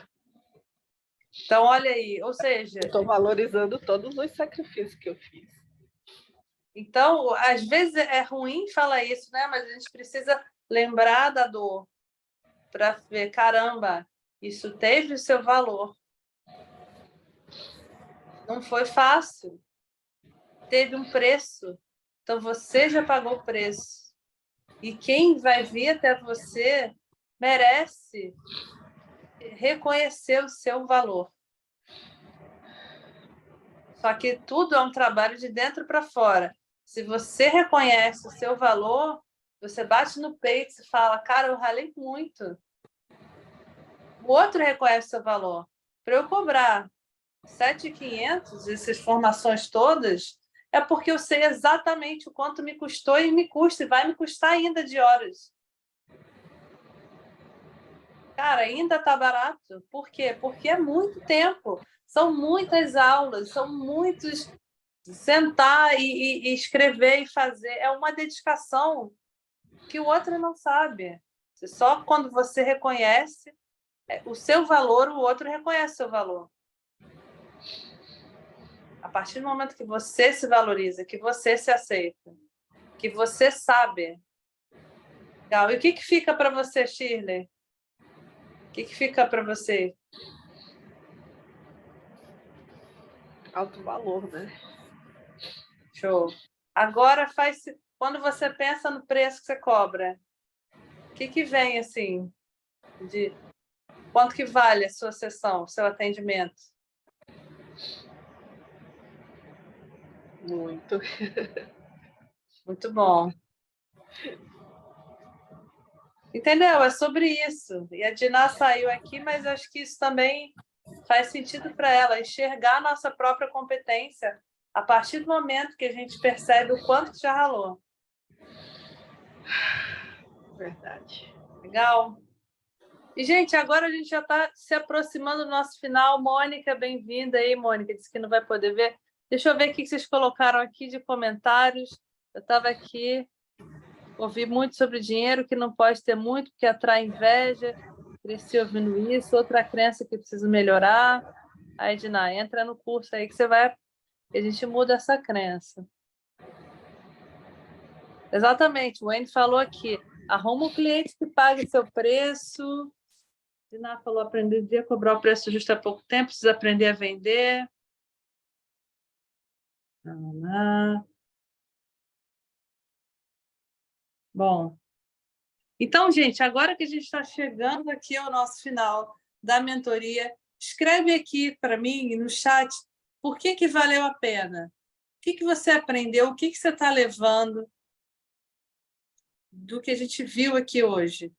Então, olha aí, ou seja... Estou valorizando todos os sacrifícios que eu fiz. Então, às vezes é ruim falar isso, né? Mas a gente precisa lembrar da dor para ver, caramba, isso teve o seu valor. Não foi fácil. Teve um preço. Então, você já pagou o preço. E quem vai vir até você merece reconhecer o seu valor. Só que tudo é um trabalho de dentro para fora. Se você reconhece o seu valor, você bate no peito e fala, cara, eu ralei muito. O outro reconhece o seu valor. Para eu cobrar 7.500, essas formações todas, é porque eu sei exatamente o quanto me custou e me custa, e vai me custar ainda de horas. Cara, ainda está barato. Por quê? Porque é muito tempo. São muitas aulas, são muitos... Sentar e escrever e fazer. É uma dedicação que o outro não sabe. Só quando você reconhece o seu valor, o outro reconhece o seu valor. A partir do momento que você se valoriza, que você se aceita, que você sabe. Legal. E o que fica para você, Shirley? O que fica para você? Alto valor, né? Show. Agora quando você pensa no preço que você cobra, o que vem assim? De quanto que vale a sua sessão, o seu atendimento? Muito. Muito bom. Entendeu? É sobre isso. E a Diná saiu aqui, mas acho que isso também faz sentido para ela, enxergar a nossa própria competência a partir do momento que a gente percebe o quanto que já ralou. Verdade. Legal? E, gente, agora a gente já está se aproximando do nosso final. Mônica, bem-vinda aí, Mônica. Disse que não vai poder ver. Deixa eu ver o que vocês colocaram aqui de comentários. Eu estava aqui, ouvi muito sobre dinheiro, que não pode ter muito, porque atrai inveja. Cresci ouvindo isso. Outra crença que preciso melhorar. Aí, Diná, entra no curso aí que você vai... A gente muda essa crença. Exatamente. O Wayne falou aqui. Arruma um cliente que pague seu preço. Diná falou, aprender a cobrar o preço justo há pouco tempo, precisa aprender a vender. Bom, então, gente, agora que a gente está chegando aqui ao nosso final da mentoria, escreve aqui para mim no chat por que valeu a pena. O que você aprendeu, o que você está levando do que a gente viu aqui hoje.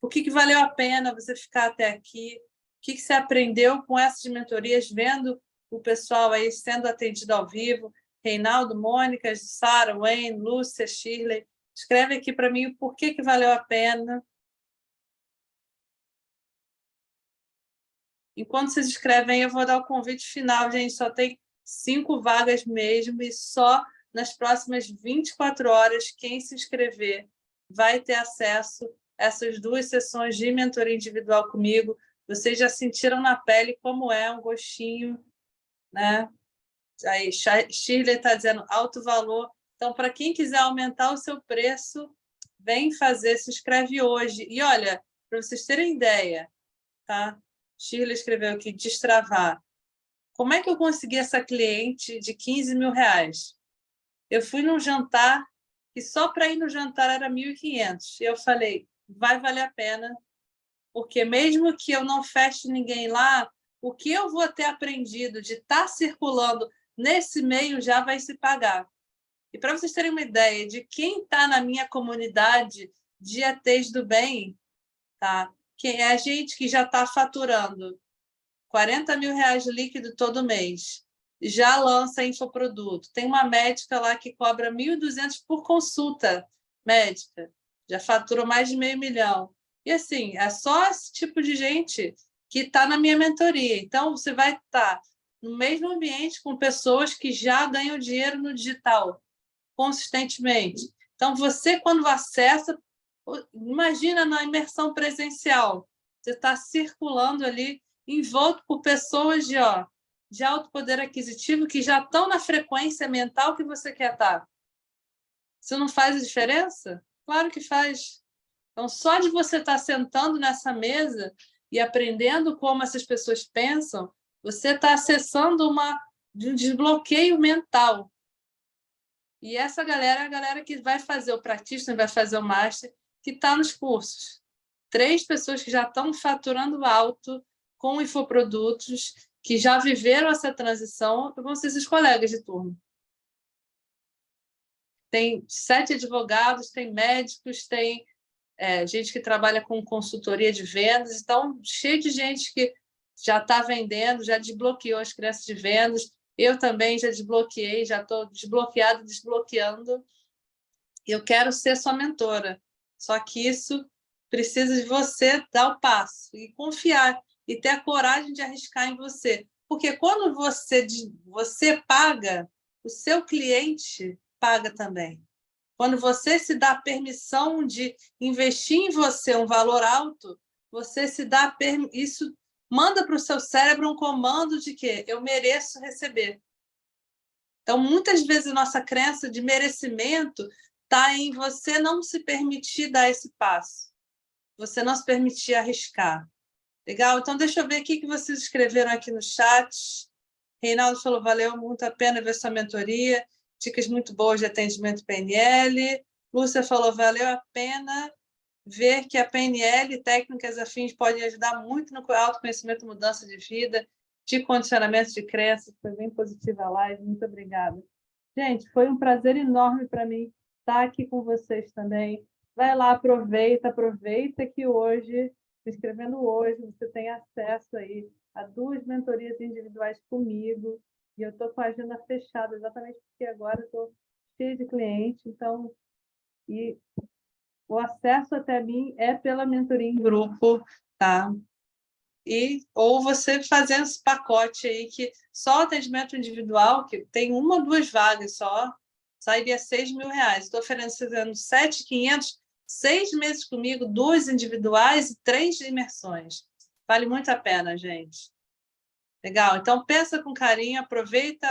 Por que valeu a pena você ficar até aqui? O que você aprendeu com essas mentorias, vendo o pessoal aí sendo atendido ao vivo? Reinaldo, Mônica, Sara, Wayne, Lúcia, Shirley. Escreve aqui para mim o porquê que valeu a pena. Enquanto vocês escrevem, eu vou dar o convite final, gente. Só tem 5 vagas mesmo e só nas próximas 24 horas quem se inscrever vai ter acesso a essas 2 sessões de mentoria individual comigo. Vocês já sentiram na pele como é um gostinho, né? Aí, Shirley está dizendo alto valor. Então, para quem quiser aumentar o seu preço, vem fazer, se inscreve hoje. E olha, para vocês terem ideia, tá? Shirley escreveu aqui, destravar. Como é que eu consegui essa cliente de 15 mil reais? Eu fui num jantar e só para ir no jantar era 1.500. Eu falei, vai valer a pena, porque mesmo que eu não feche ninguém lá, o que eu vou ter aprendido de estar circulando nesse meio já vai se pagar. E para vocês terem uma ideia de quem está na minha comunidade de ETs do bem, tá? Quem é a gente que já está faturando 40 mil reais líquido todo mês, já lança infoproduto. Tem uma médica lá que cobra 1.200 por consulta médica, já faturou mais de $500 mil. E assim, é só esse tipo de gente que está na minha mentoria. Então, você vai estar no mesmo ambiente com pessoas que já ganham dinheiro no digital consistentemente. Então, você, quando acessa, imagina na imersão presencial, você está circulando ali, envolto por pessoas de alto poder aquisitivo que já estão na frequência mental que você quer estar. Isso não faz a diferença? Claro que faz. Então, só de você estar sentando nessa mesa e aprendendo como essas pessoas pensam, você está acessando um desbloqueio mental. E essa galera é a galera que vai fazer o practitioner, vai fazer o master, que está nos cursos. 3 pessoas que já estão faturando alto com infoprodutos, que já viveram essa transição, vão ser esses colegas de turma. Tem 7 advogados, tem médicos, tem gente que trabalha com consultoria de vendas, então, cheio de gente que já está vendendo, já desbloqueou as crianças de vendas. Eu também já desbloqueei, já estou desbloqueada, desbloqueando. Eu quero ser sua mentora. Só que isso precisa de você dar o passo e confiar e ter a coragem de arriscar em você. Porque quando você paga, o seu cliente paga também. Quando você se dá a permissão de investir em você um valor alto, você se dá isso manda para o seu cérebro um comando de que eu mereço receber. Então, muitas vezes, a nossa crença de merecimento está em você não se permitir dar esse passo, você não se permitir arriscar. Legal? Então, deixa eu ver o que vocês escreveram aqui no chat. Reinaldo falou, valeu muito a pena ver sua mentoria, dicas muito boas de atendimento PNL. Lúcia falou, valeu a pena ver que a PNL e técnicas afins podem ajudar muito no autoconhecimento, mudança de vida, de condicionamento de crenças. Foi bem positiva a live, muito obrigada. Gente, foi um prazer enorme para mim estar aqui com vocês também. Vai lá, aproveita que hoje, se inscrevendo hoje, você tem acesso aí a 2 mentorias individuais comigo, e eu estou com a agenda fechada, exatamente porque agora eu estou cheia de clientes, então, e o acesso até mim é pela mentoria em grupo, tá? Ou você fazendo esse pacote aí, que só o atendimento individual, que tem 1 ou 2 vagas só, sairia R$6.000. Estou oferecendo 7.500, 6 meses comigo, 2 individuais e 3 de imersões. Vale muito a pena, gente. Legal? Então, pensa com carinho, aproveita,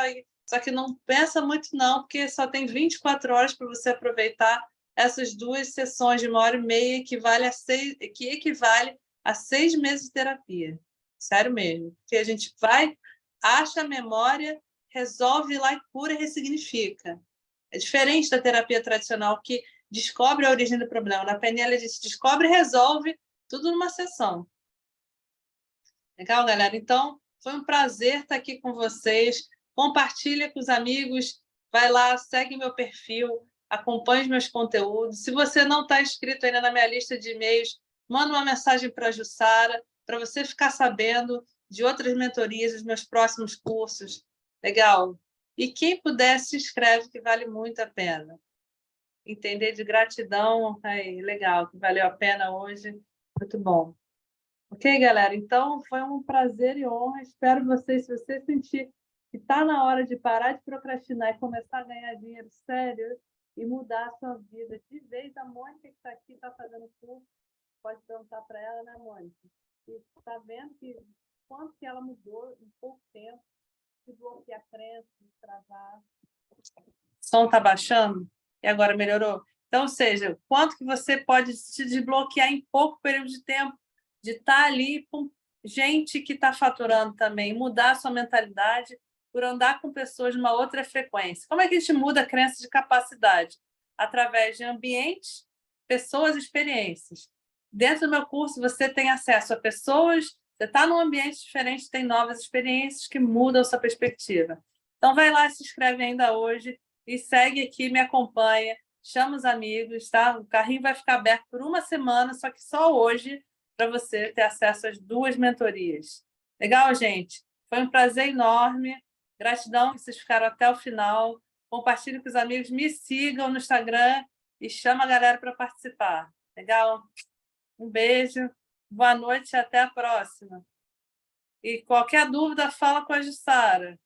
só que não pensa muito não, porque só tem 24 horas para você aproveitar essas 2 sessões de 1h30, que equivale a 6 meses de terapia. Sério mesmo. Porque a gente vai, acha a memória, resolve lá e cura e ressignifica. É diferente da terapia tradicional, que descobre a origem do problema. Na PNL, a gente descobre e resolve tudo numa sessão. Legal, galera? Então, foi um prazer estar aqui com vocês. Compartilha com os amigos. Vai lá, segue meu perfil, acompanhe os meus conteúdos. Se você não está inscrito ainda na minha lista de e-mails, manda uma mensagem para a Jussara, para você ficar sabendo de outras mentorias, dos meus próximos cursos. Legal? E quem puder, se inscreve, que vale muito a pena. Entender de gratidão, aí, legal, que valeu a pena hoje. Muito bom. Ok, galera? Então, foi um prazer e honra. Espero vocês, se você sentir que está na hora de parar de procrastinar e começar a ganhar dinheiro sério e mudar a sua vida. De vez, a Mônica, que está aqui, está fazendo curso, pode perguntar para ela, né, Mônica? E está vendo que quanto que ela mudou em pouco tempo, de bloquear a crença, de travar. O som está baixando? E agora melhorou? Então, ou seja, quanto que você pode se desbloquear em pouco período de tempo, de estar ali com gente que está faturando também, mudar a sua mentalidade por andar com pessoas de uma outra frequência. Como é que a gente muda a crença de capacidade? Através de ambientes, pessoas, experiências. Dentro do meu curso, você tem acesso a pessoas, você está num ambiente diferente, tem novas experiências que mudam a sua perspectiva. Então, vai lá, se inscreve ainda hoje e segue aqui, me acompanha, chama os amigos, tá? O carrinho vai ficar aberto por 1 semana, só que só hoje, para você ter acesso às 2 mentorias. Legal, gente? Foi um prazer enorme. Gratidão que vocês ficaram até o final. Compartilhe com os amigos, me sigam no Instagram e chama a galera para participar. Legal? Um beijo, boa noite e até a próxima. E qualquer dúvida, fala com a Jussara.